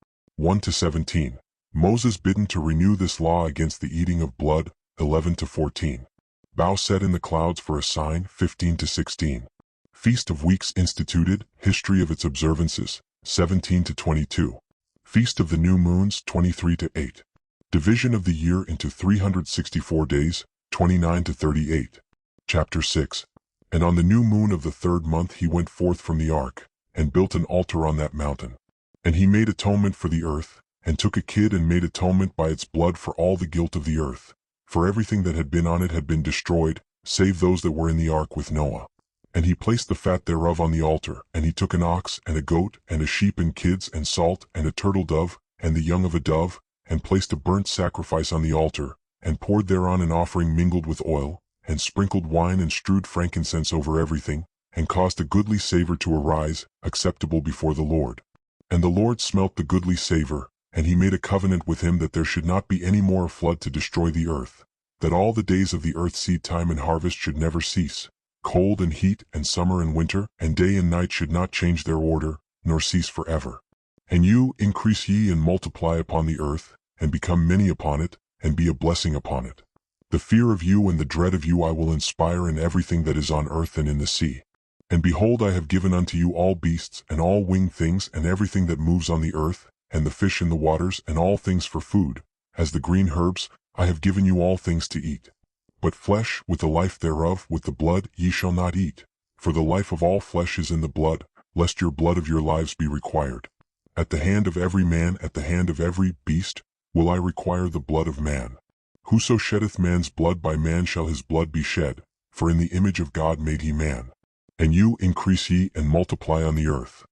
1-17. Moses bidden to renew this law against the eating of blood, 11-14. Bow set in the clouds for a sign, 15-16. Feast of Weeks instituted, history of its observances, 17-22. Feast of the New Moons, 23-8. Division of the year into 364 days, 29-38. Chapter 6. And on the new moon of the 3rd month he went forth from the ark, and built an altar on that mountain. And he made atonement for the earth, and took a kid and made atonement by its blood for all the guilt of the earth. For everything that had been on it had been destroyed, save those that were in the ark with Noah. And he placed the fat thereof on the altar, and he took an ox, and a goat, and a sheep, and kids, and salt, and a turtle dove, and the young of a dove, and placed a burnt sacrifice on the altar, and poured thereon an offering mingled with oil, and sprinkled wine, and strewed frankincense over everything, and caused a goodly savor to arise, acceptable before the Lord. And the Lord smelt the goodly savor, and he made a covenant with him that there should not be any more a flood to destroy the earth, that all the days of the earth seed time and harvest should never cease. Cold and heat, and summer and winter, and day and night should not change their order, nor cease forever. And you, increase ye and multiply upon the earth, and become many upon it, and be a blessing upon it. The fear of you and the dread of you I will inspire in everything that is on earth and in the sea. And behold, I have given unto you all beasts, and all winged things, and everything that moves on the earth, and the fish in the waters, and all things for food. As the green herbs, I have given you all things to eat. But flesh, with the life thereof, with the blood, ye shall not eat. For the life of all flesh is in the blood, lest your blood of your lives be required. At the hand of every man, at the hand of every beast, will I require the blood of man. Whoso sheddeth man's blood, by man shall his blood be shed, for in the image of God made he man. And you, increase ye and multiply on the earth.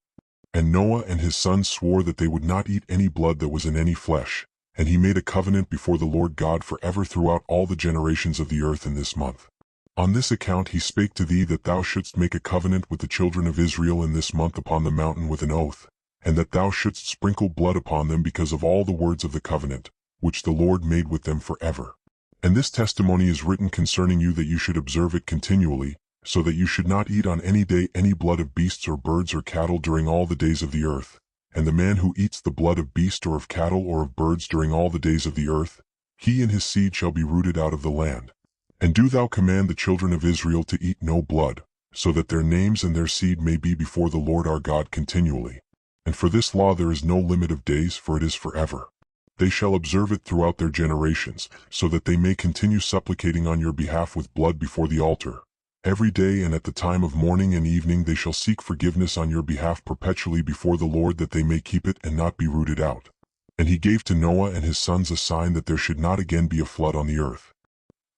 And Noah and his sons swore that they would not eat any blood that was in any flesh. And he made a covenant before the Lord God forever throughout all the generations of the earth in this month. On this account he spake to thee that thou shouldst make a covenant with the children of Israel in this month upon the mountain with an oath, and that thou shouldst sprinkle blood upon them because of all the words of the covenant, which the Lord made with them forever. And this testimony is written concerning you, that you should observe it continually, so that you should not eat on any day any blood of beasts or birds or cattle during all the days of the earth. And the man who eats the blood of beast or of cattle or of birds during all the days of the earth, he and his seed shall be rooted out of the land. And do thou command the children of Israel to eat no blood, so that their names and their seed may be before the Lord our God continually. And for this law there is no limit of days, for it is forever. They shall observe it throughout their generations, so that they may continue supplicating on your behalf with blood before the altar. Every day and at the time of morning and evening they shall seek forgiveness on your behalf perpetually before the Lord, that they may keep it and not be rooted out. And he gave to Noah and his sons a sign that there should not again be a flood on the earth.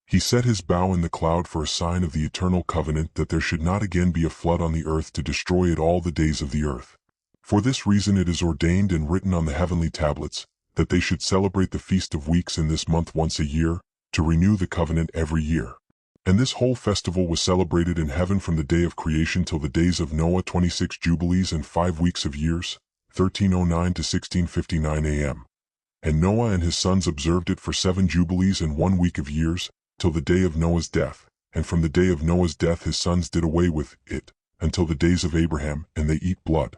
He set his bow in the cloud for a sign of the eternal covenant, that there should not again be a flood on the earth to destroy it all the days of the earth. For this reason it is ordained and written on the heavenly tablets, that they should celebrate the Feast of Weeks in this month once a year, to renew the covenant every year. And this whole festival was celebrated in heaven from the day of creation till the days of Noah, 26 jubilees and 5 weeks of years, 1309 to 1659 a.m. And Noah and his sons observed it for 7 jubilees and 1 week of years, till the day of Noah's death. And from the day of Noah's death his sons did away with it, until the days of Abraham, and they eat blood.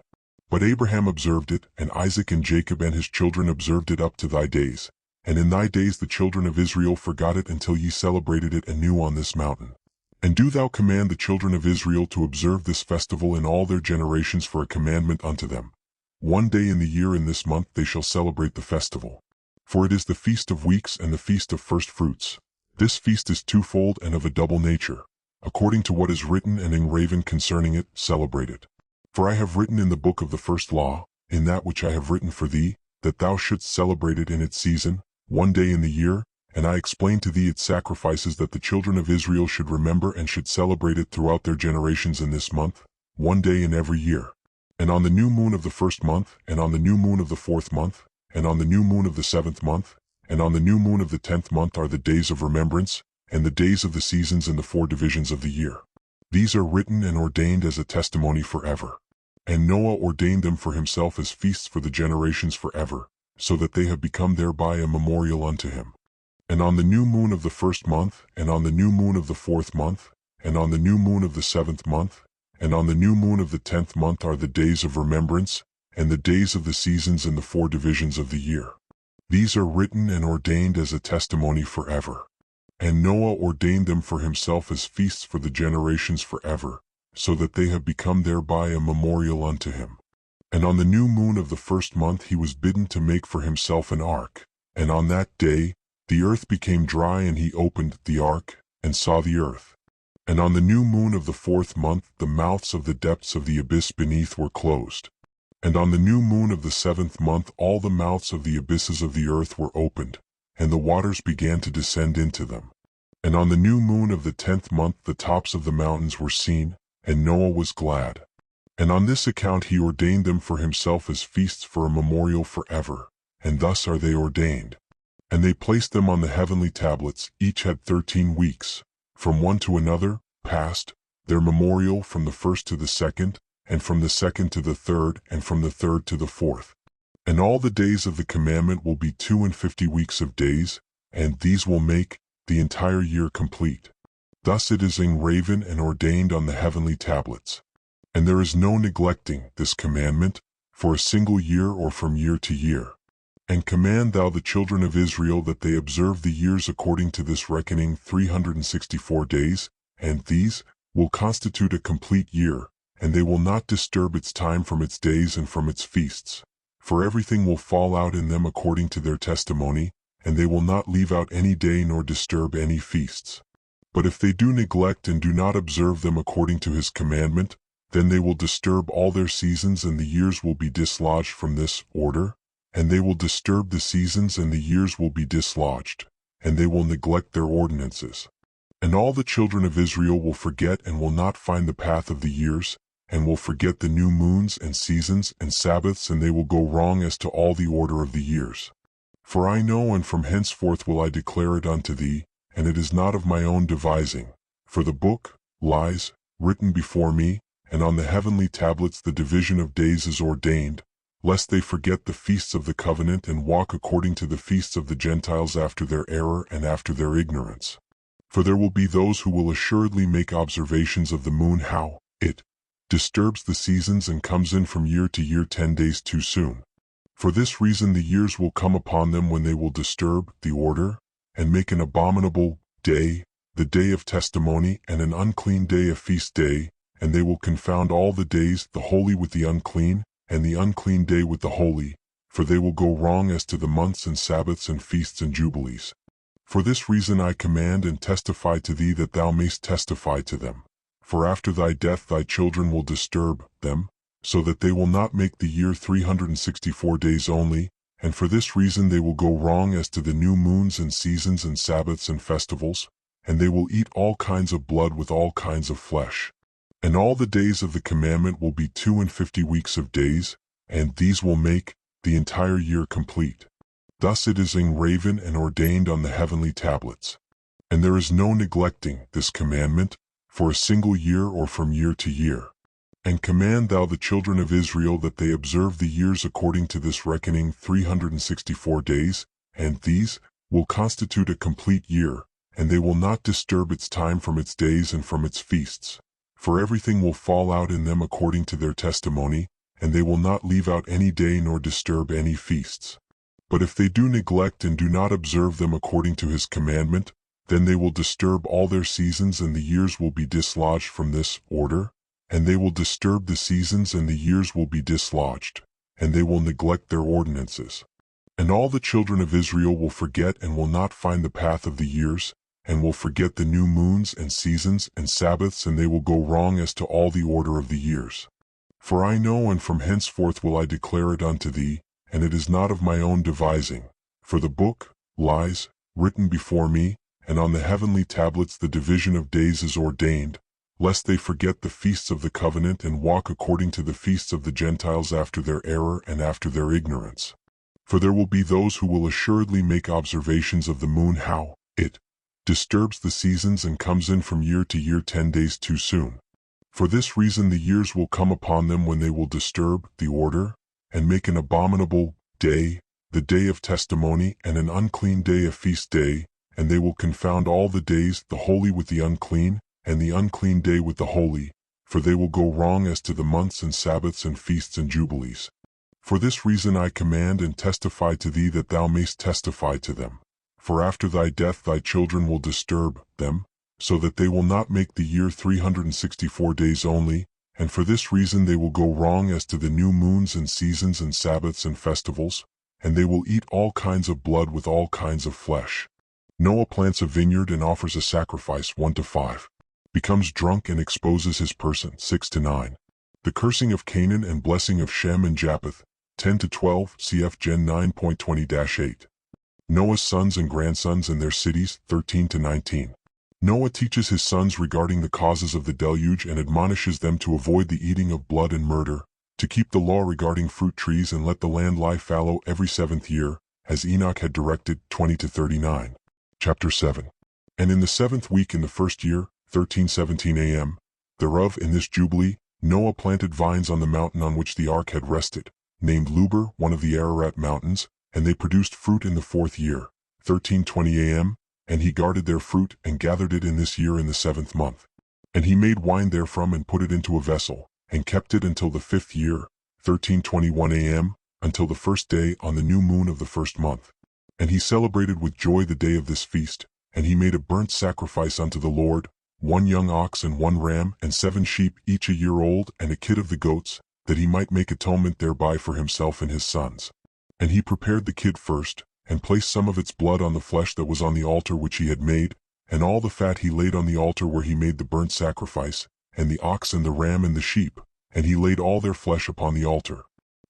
But Abraham observed it, and Isaac and Jacob and his children observed it up to thy days. And in thy days the children of Israel forgot it until ye celebrated it anew on this mountain. And do thou command the children of Israel to observe this festival in all their generations for a commandment unto them. 1 day in the year in this month they shall celebrate the festival. For it is the feast of weeks and the feast of first fruits. This feast is twofold and of a double nature. According to what is written and engraven concerning it, celebrate it. For I have written in the book of the first law, in that which I have written for thee, that thou shouldst celebrate it in its season, 1 day in the year, and I explained to thee its sacrifices that the children of Israel should remember and should celebrate it throughout their generations in this month, 1 day in every year. And on the new moon of the first month, and on the new moon of the fourth month, and on the new moon of the seventh month, and on the new moon of the 10th month are the days of remembrance, and the days of the seasons in the 4 divisions of the year. These are written and ordained as a testimony forever. And Noah ordained them for himself as feasts for the generations forever, so that they have become thereby a memorial unto him. And on the new moon of the first month, and on the new moon of the 4th month, and on the new moon of the 7th month, and on the new moon of the 10th month are the days of remembrance, and the days of the seasons in the 4 divisions of the year. These are written and ordained as a testimony forever. And Noah ordained them for himself as feasts for the generations forever, so that they have become thereby a memorial unto him. And on the new moon of the first month he was bidden to make for himself an ark, and on that day the earth became dry, and he opened the ark, and saw the earth. And on the new moon of the 4th month the mouths of the depths of the abyss beneath were closed. And on the new moon of the 7th month all the mouths of the abysses of the earth were opened, and the waters began to descend into them. And on the new moon of the 10th month the tops of the mountains were seen, and Noah was glad. And on this account he ordained them for himself as feasts for a memorial forever, and thus are they ordained. And they placed them on the heavenly tablets, each had 13 weeks, from one to another, passed, their memorial from the first to the second, and from the second to the third, and from the third to the fourth. And all the days of the commandment will be 52 weeks of days, and these will make the entire year complete. Thus it is engraven and ordained on the heavenly tablets. And there is no neglecting this commandment, for a single year or from year to year. And command thou the children of Israel that they observe the years according to this reckoning 364 days, and these will constitute a complete year, and they will not disturb its time from its days and from its feasts. For everything will fall out in them according to their testimony, and they will not leave out any day nor disturb any feasts. But if they do neglect and do not observe them according to his commandment, then they will disturb all their seasons, and the years will be dislodged from this order, and they will disturb the seasons, and the years will be dislodged, and they will neglect their ordinances. And all the children of Israel will forget and will not find the path of the years, and will forget the new moons and seasons and Sabbaths, and they will go wrong as to all the order of the years. For I know, and from henceforth will I declare it unto thee, and it is not of my own devising. For the book lies written before me, and on the heavenly tablets the division of days is ordained, lest they forget the feasts of the covenant and walk according to the feasts of the Gentiles after their error and after their ignorance. For there will be those who will assuredly make observations of the moon, how it disturbs the seasons and comes in from year to year 10 days too soon. For this reason the years will come upon them when they will disturb the order, and make an abominable day, the day of testimony, and an unclean day a feast day, and they will confound all the days, the holy with the unclean, and the unclean day with the holy, for they will go wrong as to the months and Sabbaths and feasts and jubilees. For this reason I command and testify to thee that thou mayst testify to them. For after thy death thy children will disturb them, so that they will not make the year 364 days only, and for this reason they will go wrong as to the new moons and seasons and Sabbaths and festivals, and they will eat all kinds of blood with all kinds of flesh. And all the days of the commandment will be 52 weeks of days, and these will make the entire year complete. Thus it is engraven and ordained on the heavenly tablets. And there is no neglecting this commandment, for a single year or from year to year. And command thou the children of Israel that they observe the years according to this reckoning 364 days, and these will constitute a complete year, and they will not disturb its time from its days and from its feasts. For everything will fall out in them according to their testimony, and they will not leave out any day nor disturb any feasts. But if they do neglect and do not observe them according to his commandment, then they will disturb all their seasons, and the years will be dislodged from this order, and they will disturb the seasons, and the years will be dislodged, and they will neglect their ordinances. And all the children of Israel will forget and will not find the path of the years, and will forget the new moons and seasons and Sabbaths, and they will go wrong as to all the order of the years. For I know, and from henceforth will I declare it unto thee, and it is not of my own devising. For the book lies written before me, and on the heavenly tablets the division of days is ordained, lest they forget the feasts of the covenant, and walk according to the feasts of the Gentiles after their error and after their ignorance. For there will be those who will assuredly make observations of the moon, how it disturbs the seasons and comes in from year to year 10 days too soon. For this reason the years will come upon them when they will disturb the order, and make an abominable day, the day of testimony, and an unclean day a feast day, and they will confound all the days, the holy with the unclean, and the unclean day with the holy, for they will go wrong as to the months and Sabbaths and feasts and jubilees. For this reason I command and testify to thee, that thou mayst testify to them. For after thy death thy children will disturb them, so that they will not make the year 364 days only, and for this reason they will go wrong as to the new moons and seasons and Sabbaths and festivals, and they will eat all kinds of blood with all kinds of flesh. Noah plants a vineyard and offers a sacrifice 1-5. Becomes drunk and exposes his person 6-9. The cursing of Canaan and blessing of Shem and Japheth 10-12, cf. Gen 9.20-8. Noah's sons and grandsons and their cities 13-19. Noah teaches his sons regarding the causes of the deluge and admonishes them to avoid the eating of blood and murder, to keep the law regarding fruit trees, and let the land lie fallow every 7th year, as Enoch had directed 20-39. Chapter 7. And in the 7th week in the 1st year, 13:17 a.m., thereof in this jubilee, Noah planted vines on the mountain on which the ark had rested, named Luber, one of the Ararat mountains, and they produced fruit in the 4th year, 13:20 a.m., and he guarded their fruit, and gathered it in this year in the 7th month. And he made wine therefrom, and put it into a vessel, and kept it until the 5th year, 13:21 a.m., until the 1st day on the new moon of the 1st month. And he celebrated with joy the day of this feast, and he made a burnt sacrifice unto the Lord, 1 young ox and 1 ram, and 7 sheep each a year old, and a kid of the goats, that he might make atonement thereby for himself and his sons. And he prepared the kid first, and placed some of its blood on the flesh that was on the altar which he had made, and all the fat he laid on the altar where he made the burnt sacrifice, and the ox and the ram and the sheep, and he laid all their flesh upon the altar.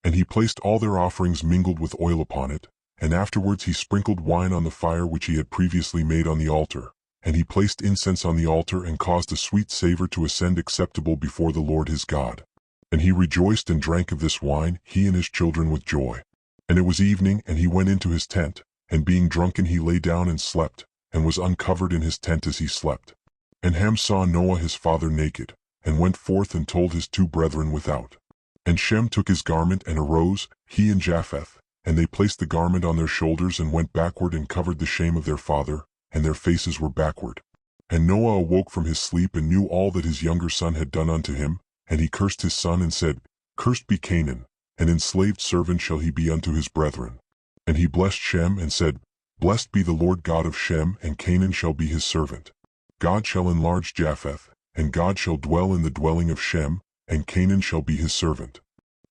And he placed all their offerings mingled with oil upon it, and afterwards he sprinkled wine on the fire which he had previously made on the altar, and he placed incense on the altar, and caused a sweet savor to ascend acceptable before the Lord his God. And he rejoiced and drank of this wine, he and his children, with joy. And it was evening, and he went into his tent, and being drunken he lay down and slept, and was uncovered in his tent as he slept. And Ham saw Noah his father naked, and went forth and told his 2 brethren without. And Shem took his garment and arose, he and Japheth, and they placed the garment on their shoulders, and went backward and covered the shame of their father, and their faces were backward. And Noah awoke from his sleep, and knew all that his younger son had done unto him, and he cursed his son, and said, Cursed be Canaan, an enslaved servant shall he be unto his brethren. And he blessed Shem, and said, Blessed be the Lord God of Shem, and Canaan shall be his servant. God shall enlarge Japheth, and God shall dwell in the dwelling of Shem, and Canaan shall be his servant.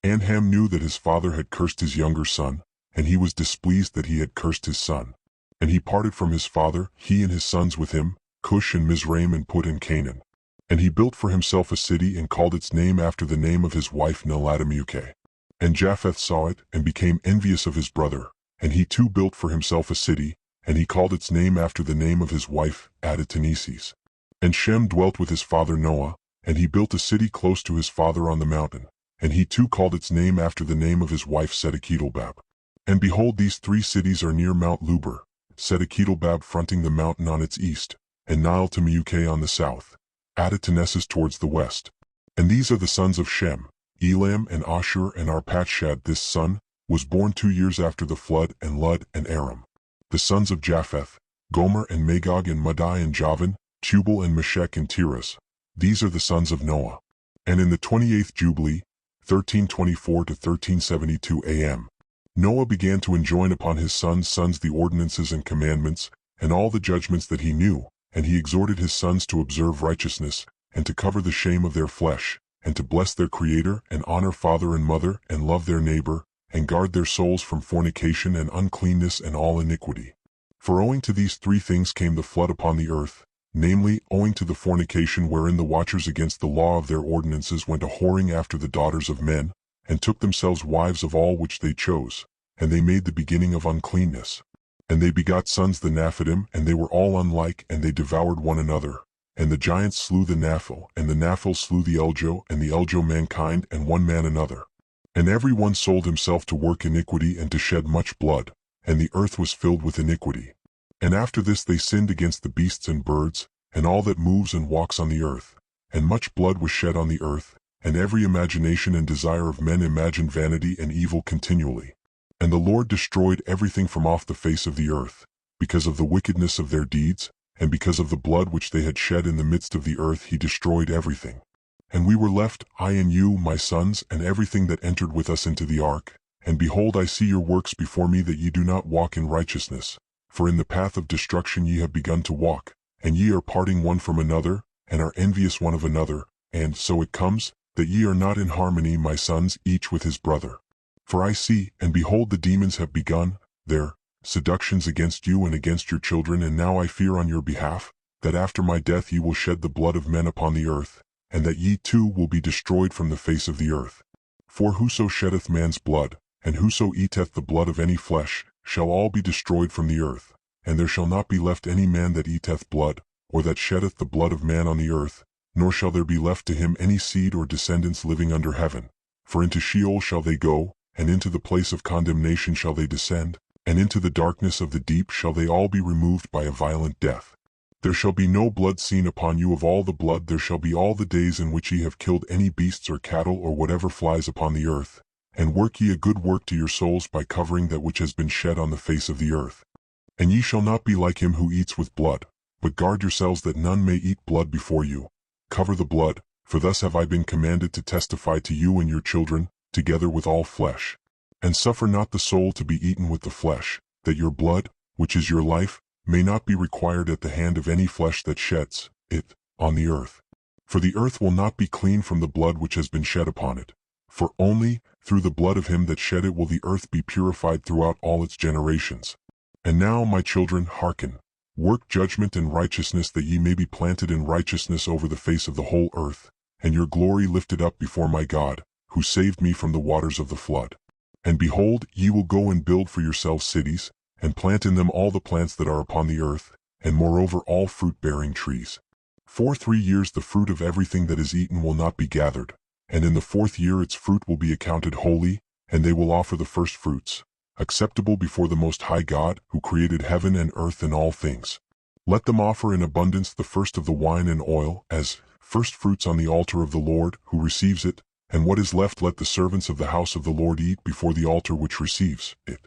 And Ham knew that his father had cursed his younger son, and he was displeased that he had cursed his son. And he parted from his father, he and his sons with him, Cush and Mizraim, and put in Canaan. And he built for himself a city, and called its name after the name of his wife Neladamuke. And Japheth saw it, and became envious of his brother, and he too built for himself a city, and he called its name after the name of his wife Adataneses. And Shem dwelt with his father Noah, and he built a city close to his father on the mountain, and he too called its name after the name of his wife Sedeketulbab. And behold, these 3 cities are near Mount Luber, Sedeketulbab fronting the mountain on its east, and Nile to Meuke on the south, Adataneses towards the west. And these are the sons of Shem, Elam and Ashur, and Arpachshad. This son was born 2 years after the flood, and Lud and Aram. The sons of Japheth, Gomer and Magog and Madai and Javan, Tubal and Meshech and Tiras. These are the sons of Noah. And in the 28th jubilee, 1324 to 1372 a.m., Noah began to enjoin upon his sons' the ordinances and commandments, and all the judgments that he knew, and he exhorted his sons to observe righteousness, and to cover the shame of their flesh, and to bless their Creator, and honor father and mother, and love their neighbor, and guard their souls from fornication and uncleanness and all iniquity. For owing to these three things came the flood upon the earth, namely, owing to the fornication wherein the watchers against the law of their ordinances went a-whoring after the daughters of men, and took themselves wives of all which they chose, and they made the beginning of uncleanness. And they begot sons the Naphitim, and they were all unlike, and they devoured one another. And the giants slew the Naphil, and the Naphil slew the Eljo, and the Eljo mankind, and one man another. And every one sold himself to work iniquity and to shed much blood, and the earth was filled with iniquity. And after this they sinned against the beasts and birds, and all that moves and walks on the earth. And much blood was shed on the earth, and every imagination and desire of men imagined vanity and evil continually. And the Lord destroyed everything from off the face of the earth, because of the wickedness of their deeds, and because of the blood which they had shed in the midst of the earth he destroyed everything. And we were left, I and you, my sons, and everything that entered with us into the ark. And behold, I see your works before me, that ye do not walk in righteousness. For in the path of destruction ye have begun to walk, and ye are parting one from another, and are envious one of another, and so it comes, that ye are not in harmony, my sons, each with his brother. For I see, and behold, the demons have begun their seductions against you and against your children, and now I fear on your behalf, that after my death ye will shed the blood of men upon the earth, and that ye too will be destroyed from the face of the earth. For whoso sheddeth man's blood, and whoso eateth the blood of any flesh, shall all be destroyed from the earth, and there shall not be left any man that eateth blood, or that sheddeth the blood of man on the earth, nor shall there be left to him any seed or descendants living under heaven. For into Sheol shall they go, and into the place of condemnation shall they descend, and into the darkness of the deep shall they all be removed by a violent death. There shall be no blood seen upon you of all the blood there shall be all the days in which ye have killed any beasts or cattle or whatever flies upon the earth, and work ye a good work to your souls by covering that which has been shed on the face of the earth. And ye shall not be like him who eats with blood, but guard yourselves that none may eat blood before you. Cover the blood, for thus have I been commanded to testify to you and your children, together with all flesh. And suffer not the soul to be eaten with the flesh, that your blood, which is your life, may not be required at the hand of any flesh that sheds it on the earth. For the earth will not be clean from the blood which has been shed upon it. For only through the blood of him that shed it will the earth be purified throughout all its generations. And now, my children, hearken. Work judgment and righteousness, that ye may be planted in righteousness over the face of the whole earth, and your glory lifted up before my God, who saved me from the waters of the flood. And behold, ye will go and build for yourselves cities, and plant in them all the plants that are upon the earth, and moreover all fruit-bearing trees. For 3 years the fruit of everything that is eaten will not be gathered, and in the 4th year its fruit will be accounted holy, and they will offer the first fruits, acceptable before the Most High God, who created heaven and earth and all things. Let them offer in abundance the first of the wine and oil, as first fruits on the altar of the Lord, who receives it, and what is left let the servants of the house of the Lord eat before the altar which receives it.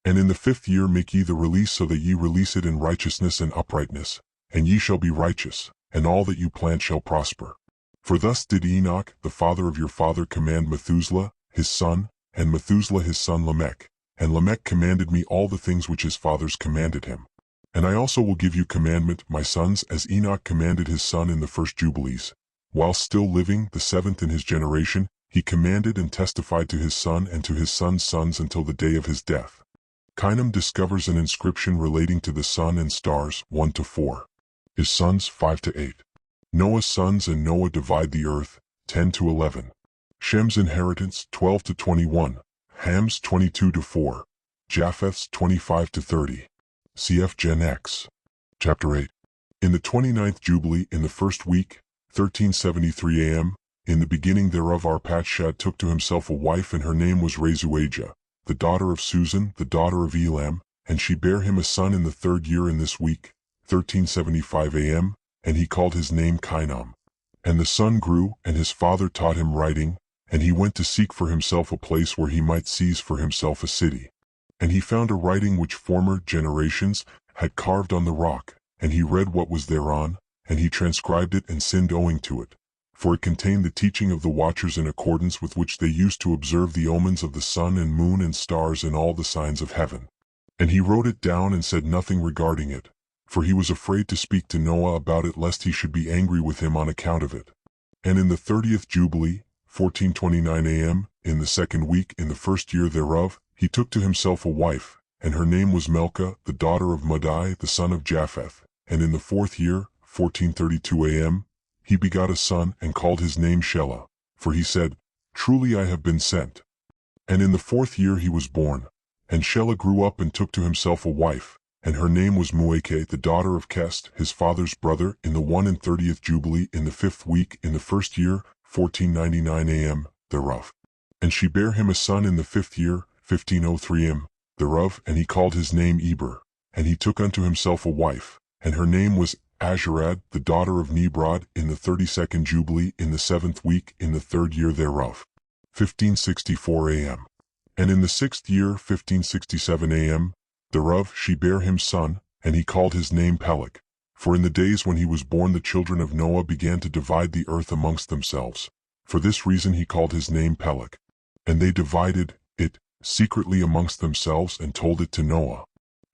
And in the 5th year make ye the release, so that ye release it in righteousness and uprightness, and ye shall be righteous, and all that you plant shall prosper. For thus did Enoch, the father of your father, command Methuselah, his son, and Methuselah his son Lamech. And Lamech commanded me all the things which his fathers commanded him. And I also will give you commandment, my sons, as Enoch commanded his son in the first jubilees. While still living, the 7th in his generation, he commanded and testified to his son and to his son's sons until the day of his death. Kainam discovers an inscription relating to the sun and stars, 1-4. His sons, 5-8. Noah's sons and Noah divide the earth, 10-11. Shem's inheritance, 12-21. Ham's, 22-4. Japheth's, 25-30. Cf. Gen X. Chapter 8. In the 29th Jubilee, in the first week, 1373 AM, in the beginning thereof Arpachshad took to himself a wife, and her name was Rezuajah, the daughter of Susan, the daughter of Elam, and she bare him a son in the 3rd year in this week, 1375 AM, and he called his name Kainam. And the son grew, and his father taught him writing, and he went to seek for himself a place where he might seize for himself a city. And he found a writing which former generations had carved on the rock, and he read what was thereon, and he transcribed it and sinned owing to it. for it contained the teaching of the watchers in accordance with which they used to observe the omens of the sun and moon and stars and all the signs of heaven. And he wrote it down and said nothing regarding it, for he was afraid to speak to Noah about it lest he should be angry with him on account of it. And in the 30th jubilee, 1429 a.m., in the 2nd week in the 1st year thereof, he took to himself a wife, and her name was Melka, the daughter of Madai, the son of Japheth. And in the 4th year, 1432 a.m., he begot a son, and called his name Shelah, for he said, Truly I have been sent. And in the 4th year he was born. And Shelah grew up and took to himself a wife, and her name was Mueke, the daughter of Kest, his father's brother, in the 31st jubilee, in the 5th week, in the 1st year, 1499 a.m., thereof. And she bare him a son in the 5th year, 1503 m, thereof, and he called his name Eber. And he took unto himself a wife, and her name was Azurad, the daughter of Nebrod, in the 32nd jubilee, in the 7th week, in the 3rd year thereof, 1564 a.m. And in the 6th year, 1567 a.m., thereof, she bare him son, and he called his name Peleg. For in the days when he was born the children of Noah began to divide the earth amongst themselves. For this reason he called his name Peleg. And they divided it secretly amongst themselves and told it to Noah.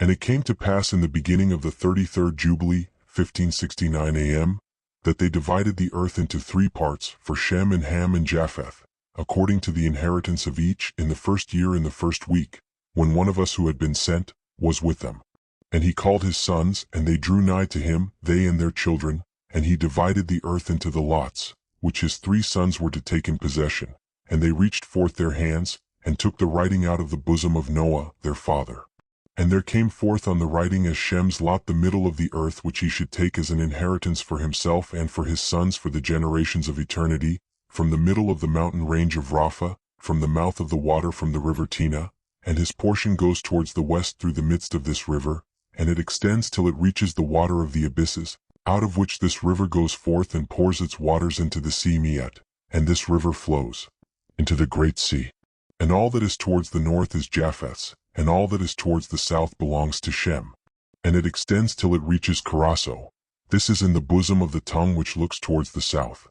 And it came to pass in the beginning of the 33rd jubilee, 1569 a.m., that they divided the earth into 3 parts, for Shem and Ham and Japheth, according to the inheritance of each, in the 1st year in the 1st week, when one of us who had been sent was with them. And he called his sons, and they drew nigh to him, they and their children, and he divided the earth into the lots, which his 3 sons were to take in possession. And they reached forth their hands, and took the writing out of the bosom of Noah, their father. And there came forth on the writing as Shem's lot the middle of the earth which he should take as an inheritance for himself and for his sons for the generations of eternity, from the middle of the mountain range of Rapha, from the mouth of the water from the river Tina, and his portion goes towards the west through the midst of this river, and it extends till it reaches the water of the abysses, out of which this river goes forth and pours its waters into the sea Miet, and this river flows into the great sea. And all that is towards the north is Japheth's, and all that is towards the south belongs to Shem. And it extends till it reaches Carasso. This is in the bosom of the tongue which looks towards the south.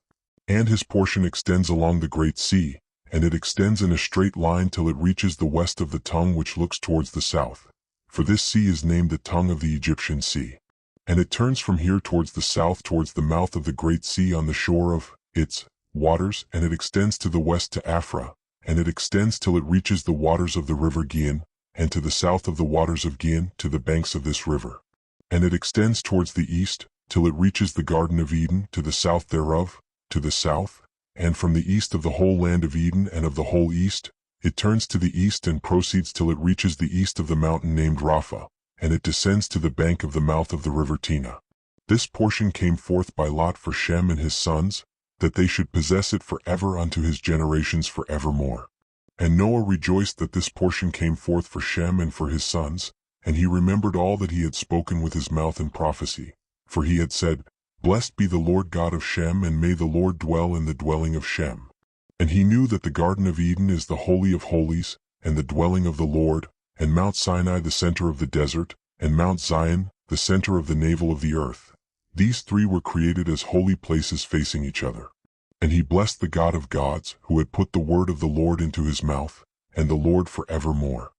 And his portion extends along the great sea, and it extends in a straight line till it reaches the west of the tongue which looks towards the south. For this sea is named the tongue of the Egyptian sea. And it turns from here towards the south towards the mouth of the great sea on the shore of its waters, and it extends to the west to Aphra, and it extends till it reaches the waters of the river Gihon, and to the south of the waters of Gihon, to the banks of this river. And it extends towards the east, till it reaches the Garden of Eden, to the south thereof, to the south, and from the east of the whole land of Eden and of the whole east, it turns to the east and proceeds till it reaches the east of the mountain named Rapha, and it descends to the bank of the mouth of the river Tina. This portion came forth by lot for Shem and his sons, that they should possess it forever unto his generations forevermore. And Noah rejoiced that this portion came forth for Shem and for his sons, and he remembered all that he had spoken with his mouth in prophecy. For he had said, Blessed be the Lord God of Shem, and may the Lord dwell in the dwelling of Shem. And he knew that the Garden of Eden is the Holy of Holies, and the dwelling of the Lord, and Mount Sinai the center of the desert, and Mount Zion, the center of the navel of the earth. These 3 were created as holy places facing each other. And he blessed the God of gods, who had put the word of the Lord into his mouth, and the Lord forevermore.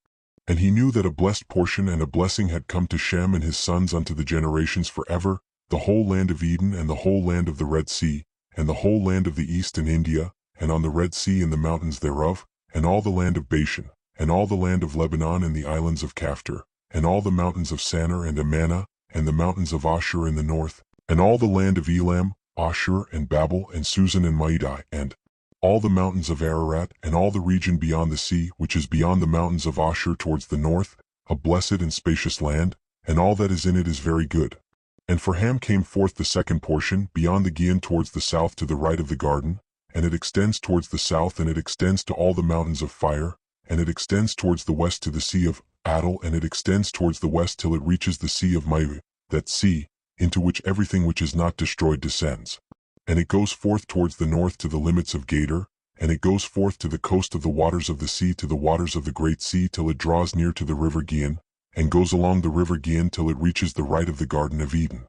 And he knew that a blessed portion and a blessing had come to Shem and his sons unto the generations forever, the whole land of Eden and the whole land of the Red Sea, and the whole land of the east and India, and on the Red Sea and the mountains thereof, and all the land of Bashan, and all the land of Lebanon and the islands of Caphtor, and all the mountains of Sanir and Amana, and the mountains of Ashur in the north, and all the land of Elam, Ashur and Babel and Susan and Maidai, and all the mountains of Ararat, and all the region beyond the sea, which is beyond the mountains of Ashur towards the north, a blessed and spacious land, and all that is in it is very good. And for Ham came forth the second portion, beyond the Gihon towards the south to the right of the garden, and it extends towards the south, and it extends to all the mountains of fire, and it extends towards the west to the sea of Adel, and it extends towards the west till it reaches the sea of Maiu, that sea, into which everything which is not destroyed descends. And it goes forth towards the north to the limits of Gader, and it goes forth to the coast of the waters of the sea to the waters of the great sea till it draws near to the river Gihon, and goes along the river Gihon till it reaches the right of the Garden of Eden.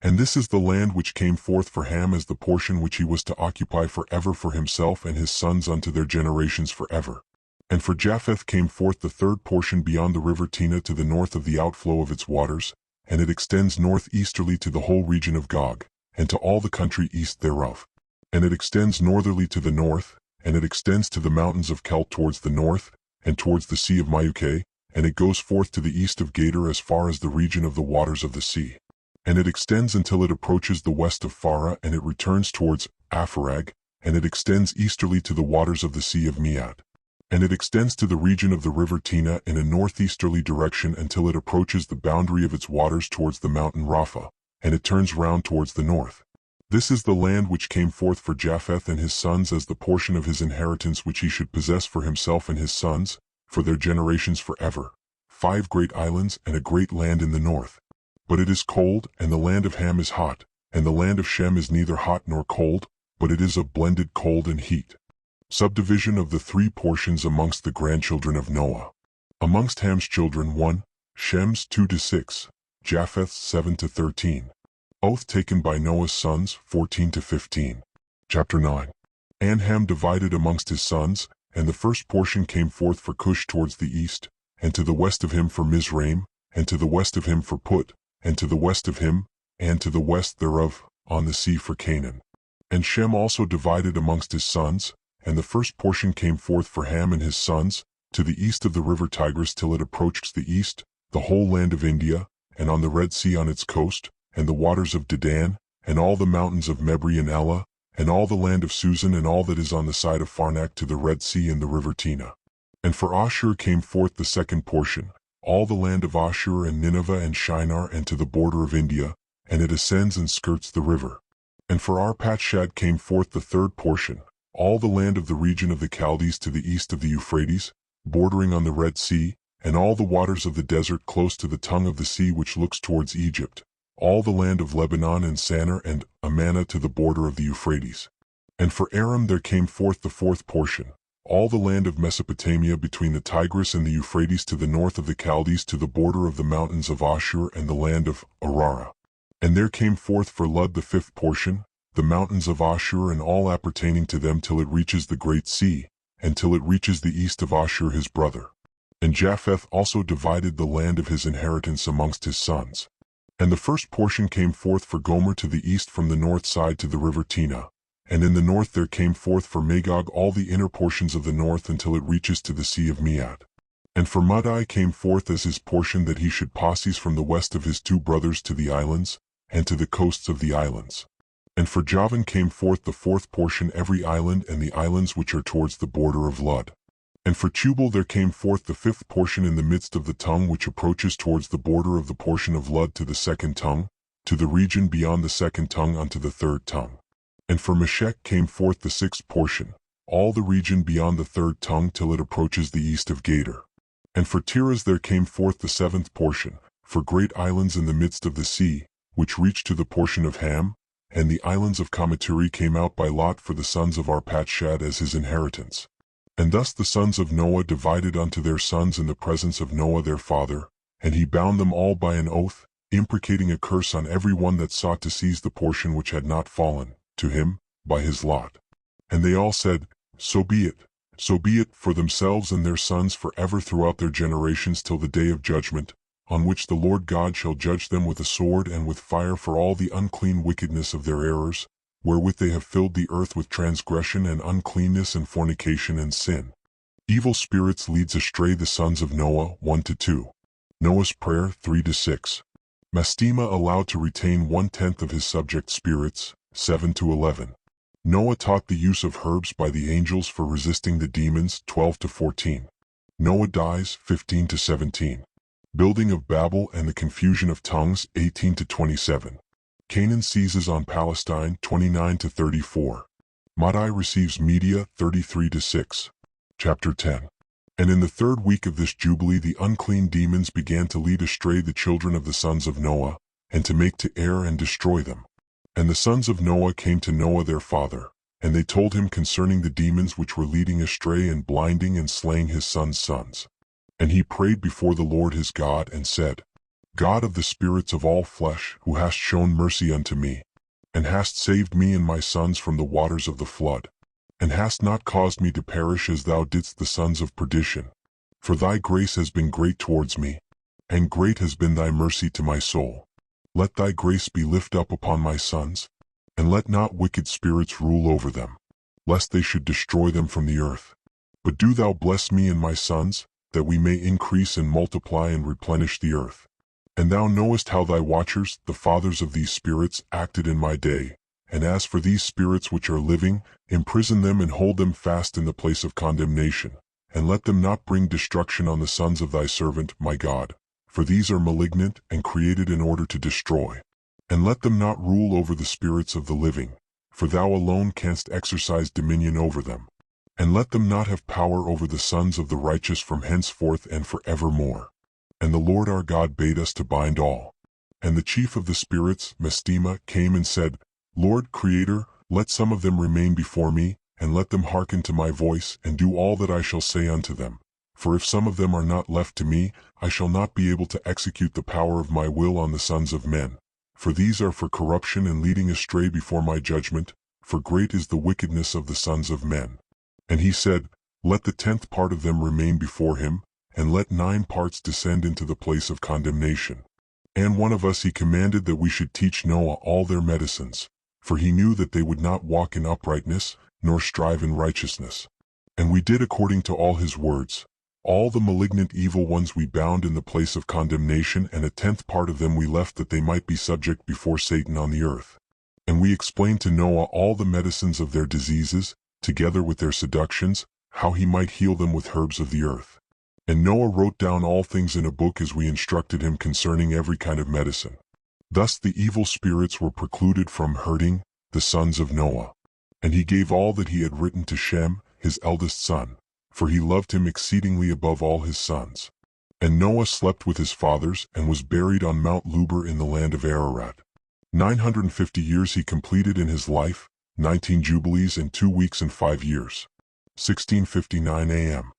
And this is the land which came forth for Ham as the portion which he was to occupy forever for himself and his sons unto their generations forever. And for Japheth came forth the third portion beyond the river Tina to the north of the outflow of its waters, and it extends northeasterly to the whole region of Gog, and to all the country east thereof. And it extends northerly to the north, and it extends to the mountains of Kelt towards the north, and towards the sea of Myuke, and it goes forth to the east of Gader as far as the region of the waters of the sea. And it extends until it approaches the west of Farah, and it returns towards Apharag, and it extends easterly to the waters of the sea of Mead. And it extends to the region of the river Tina in a northeasterly direction until it approaches the boundary of its waters towards the mountain Rapha, and it turns round towards the north. This is the land which came forth for Japheth and his sons as the portion of his inheritance which he should possess for himself and his sons, for their generations forever, 5 great islands and a great land in the north. But it is cold, and the land of Ham is hot, and the land of Shem is neither hot nor cold, but it is a blended cold and heat. Subdivision of the 3 portions amongst the grandchildren of Noah. Amongst Ham's children 1, Shem's 2-6, Japheth's 7-13. Oath taken by Noah's sons 14-15. Chapter 9. And Ham divided amongst his sons, and the first portion came forth for Cush towards the east, and to the west of him for Mizraim, and to the west of him for Put, and to the west of him, and to the west thereof, on the sea for Canaan. And Shem also divided amongst his sons, and the first portion came forth for Ham and his sons, to the east of the river Tigris till it approached the east, the whole land of India, and on the Red Sea on its coast, and the waters of Dedan, and all the mountains of Mebri and Elah, and all the land of Susan and all that is on the side of Farnak to the Red Sea and the river Tina. And for Ashur came forth the second portion, all the land of Ashur and Nineveh and Shinar and to the border of India, and it ascends and skirts the river. And for Arpachshad came forth the third portion, all the land of the region of the Chaldees to the east of the Euphrates, bordering on the Red Sea, and all the waters of the desert close to the tongue of the sea which looks towards Egypt, all the land of Lebanon and Sanir and Amana to the border of the Euphrates. And for Aram there came forth the fourth portion, all the land of Mesopotamia between the Tigris and the Euphrates to the north of the Chaldees to the border of the mountains of Ashur and the land of Arara. And there came forth for Lud the fifth portion, the mountains of Ashur and all appertaining to them till it reaches the great sea, and till it reaches the east of Ashur his brother. And Japheth also divided the land of his inheritance amongst his sons. And the first portion came forth for Gomer to the east from the north side to the river Tina, and in the north there came forth for Magog all the inner portions of the north until it reaches to the sea of Mead. And for Madai came forth as his portion that he should posses from the west of his 2 brothers to the islands, and to the coasts of the islands. And for Javan came forth the fourth portion every island and the islands which are towards the border of Lud. And for Tubal there came forth the fifth portion in the midst of the tongue which approaches towards the border of the portion of Lud to the second tongue, to the region beyond the second tongue unto the third tongue. And for Meshech came forth the sixth portion, all the region beyond the third tongue till it approaches the east of Gader. And for Tiras there came forth the seventh portion, for great islands in the midst of the sea, which reached to the portion of Ham, and the islands of Kamaturi came out by lot for the sons of Arpachshad as his inheritance. And thus the sons of Noah divided unto their sons in the presence of Noah their father, and he bound them all by an oath, imprecating a curse on every one that sought to seize the portion which had not fallen to him by his lot. And they all said, So be it, for themselves and their sons forever throughout their generations till the day of judgment, on which the Lord God shall judge them with a sword and with fire for all the unclean wickedness of their errors, wherewith they have filled the earth with transgression and uncleanness and fornication and sin. Evil spirits leads astray the sons of Noah 1-2. Noah's prayer 3-6. Mastema allowed to retain 1/10 of his subject spirits 7-11. Noah taught the use of herbs by the angels for resisting the demons 12-14. Noah dies 15-17. Building of Babel and the confusion of tongues 18-27. Canaan seizes on Palestine 29-34. Madai receives Media 33-6. Chapter 10. And in the third week of this jubilee the unclean demons began to lead astray the children of the sons of Noah, and to make to err and destroy them. And the sons of Noah came to Noah their father, and they told him concerning the demons which were leading astray and blinding and slaying his sons' sons. And he prayed before the Lord his God and said, God of the spirits of all flesh, who hast shown mercy unto me, and hast saved me and my sons from the waters of the flood, and hast not caused me to perish as thou didst the sons of perdition. For thy grace has been great towards me, and great has been thy mercy to my soul. Let thy grace be lift up upon my sons, and let not wicked spirits rule over them, lest they should destroy them from the earth. But do thou bless me and my sons, that we may increase and multiply and replenish the earth. And thou knowest how thy watchers, the fathers of these spirits, acted in my day. And as for these spirits which are living, imprison them and hold them fast in the place of condemnation, and let them not bring destruction on the sons of thy servant, my God. For these are malignant and created in order to destroy. And let them not rule over the spirits of the living, for thou alone canst exercise dominion over them. And let them not have power over the sons of the righteous from henceforth and for evermore. And the Lord our God bade us to bind all. And the chief of the spirits, Mestema, came and said, Lord Creator, let some of them remain before me, and let them hearken to my voice, and do all that I shall say unto them. For if some of them are not left to me, I shall not be able to execute the power of my will on the sons of men. For these are for corruption and leading astray before my judgment, for great is the wickedness of the sons of men. And he said, Let the 10th part of them remain before him, and let 9 parts descend into the place of condemnation. And one of us he commanded that we should teach Noah all their medicines, for he knew that they would not walk in uprightness, nor strive in righteousness. And we did according to all his words. All the malignant evil ones we bound in the place of condemnation, and a 10th part of them we left that they might be subject before Satan on the earth. And we explained to Noah all the medicines of their diseases, together with their seductions, how he might heal them with herbs of the earth. And Noah wrote down all things in a book as we instructed him concerning every kind of medicine. Thus the evil spirits were precluded from hurting the sons of Noah. And he gave all that he had written to Shem, his eldest son, for he loved him exceedingly above all his sons. And Noah slept with his fathers, and was buried on Mount Luber in the land of Ararat. 950 years he completed in his life, 19 jubilees and 2 weeks and 5 years. 1659 AM.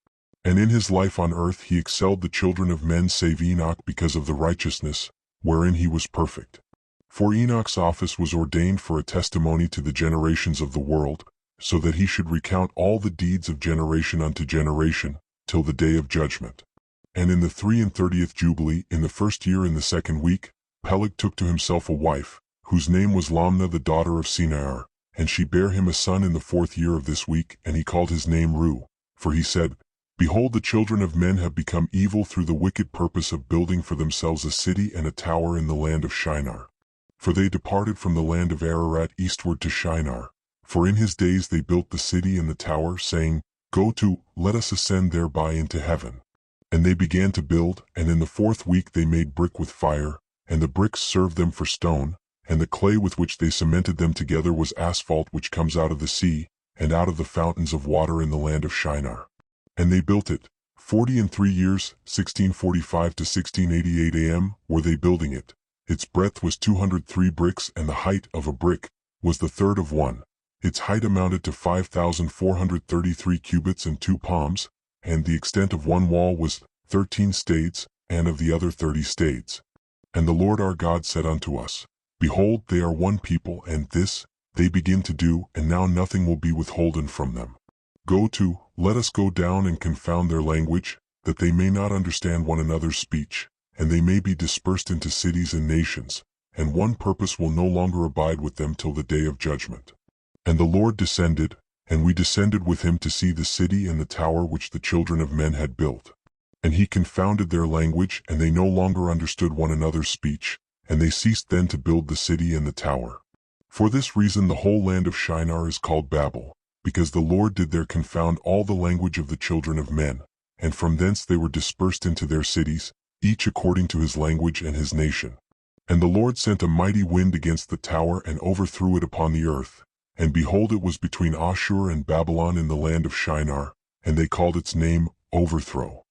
And in his life on earth he excelled the children of men save Enoch because of the righteousness, wherein he was perfect. For Enoch's office was ordained for a testimony to the generations of the world, so that he should recount all the deeds of generation unto generation, till the day of judgment. And in the 33rd jubilee, in the 1st year in the 2nd week, Peleg took to himself a wife, whose name was Lamna the daughter of Sinai, and she bare him a son in the 4th year of this week, and he called his name Ru. For he said, Behold, the children of men have become evil through the wicked purpose of building for themselves a city and a tower in the land of Shinar. For they departed from the land of Ararat eastward to Shinar. For in his days they built the city and the tower, saying, Go to, let us ascend thereby into heaven. And they began to build, and in the 4th week they made brick with fire, and the bricks served them for stone, and the clay with which they cemented them together was asphalt which comes out of the sea, and out of the fountains of water in the land of Shinar. And they built it. 43 years, 1645 to 1688 AM, were they building it. Its breadth was 203 bricks, and the height of a brick was the third of one. Its height amounted to 5,433 cubits and 2 palms, and the extent of one wall was 13 stades, and of the other 30 stades. And the Lord our God said unto us, Behold, they are one people, and this they begin to do, and now nothing will be withholden from them. Go to, let us go down and confound their language, that they may not understand one another's speech, and they may be dispersed into cities and nations, and one purpose will no longer abide with them till the day of judgment. And the Lord descended, and we descended with him to see the city and the tower which the children of men had built. And he confounded their language, and they no longer understood one another's speech, and they ceased then to build the city and the tower. For this reason the whole land of Shinar is called Babel, because the Lord did there confound all the language of the children of men, and from thence they were dispersed into their cities, each according to his language and his nation. And the Lord sent a mighty wind against the tower and overthrew it upon the earth. And behold, it was between Ashur and Babylon in the land of Shinar, and they called its name Overthrow.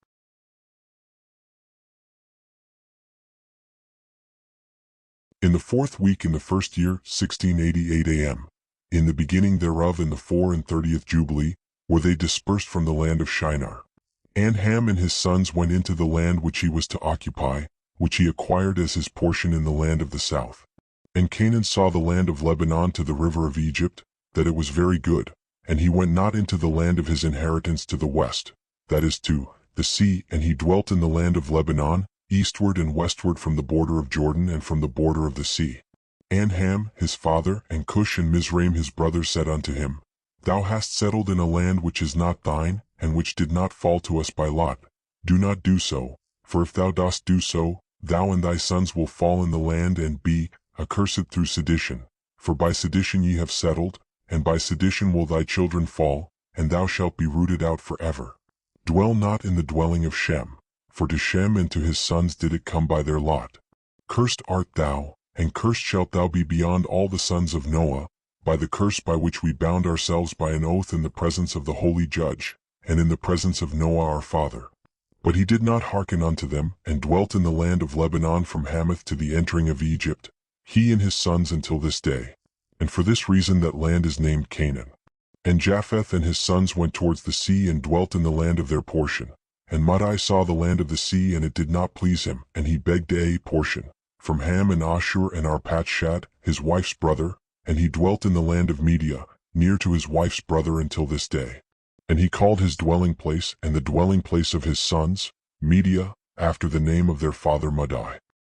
In the 4th week in the 1st year, 1688 AM, in the beginning thereof in the 34th jubilee, were they dispersed from the land of Shinar. And Ham and his sons went into the land which he was to occupy, which he acquired as his portion in the land of the south. And Canaan saw the land of Lebanon to the river of Egypt, that it was very good, and he went not into the land of his inheritance to the west, that is to the sea, and he dwelt in the land of Lebanon, eastward and westward from the border of Jordan and from the border of the sea. And Ham his father, and Cush and Mizraim his brother said unto him, Thou hast settled in a land which is not thine, and which did not fall to us by lot. Do not do so, for if thou dost do so, thou and thy sons will fall in the land and be accursed through sedition. For by sedition ye have settled, and by sedition will thy children fall, and thou shalt be rooted out forever. Dwell not in the dwelling of Shem, for to Shem and to his sons did it come by their lot. Cursed art thou, and cursed shalt thou be beyond all the sons of Noah, by the curse by which we bound ourselves by an oath in the presence of the holy judge, and in the presence of Noah our father. But he did not hearken unto them, and dwelt in the land of Lebanon from Hamath to the entering of Egypt, he and his sons until this day. And for this reason that land is named Canaan. And Japheth and his sons went towards the sea and dwelt in the land of their portion. And Madai saw the land of the sea, and it did not please him, and he begged a portion from Ham and Ashur and Arpachshad, his wife's brother, and he dwelt in the land of Media, near to his wife's brother until this day. And he called his dwelling place and the dwelling place of his sons, Media, after the name of their father Madai.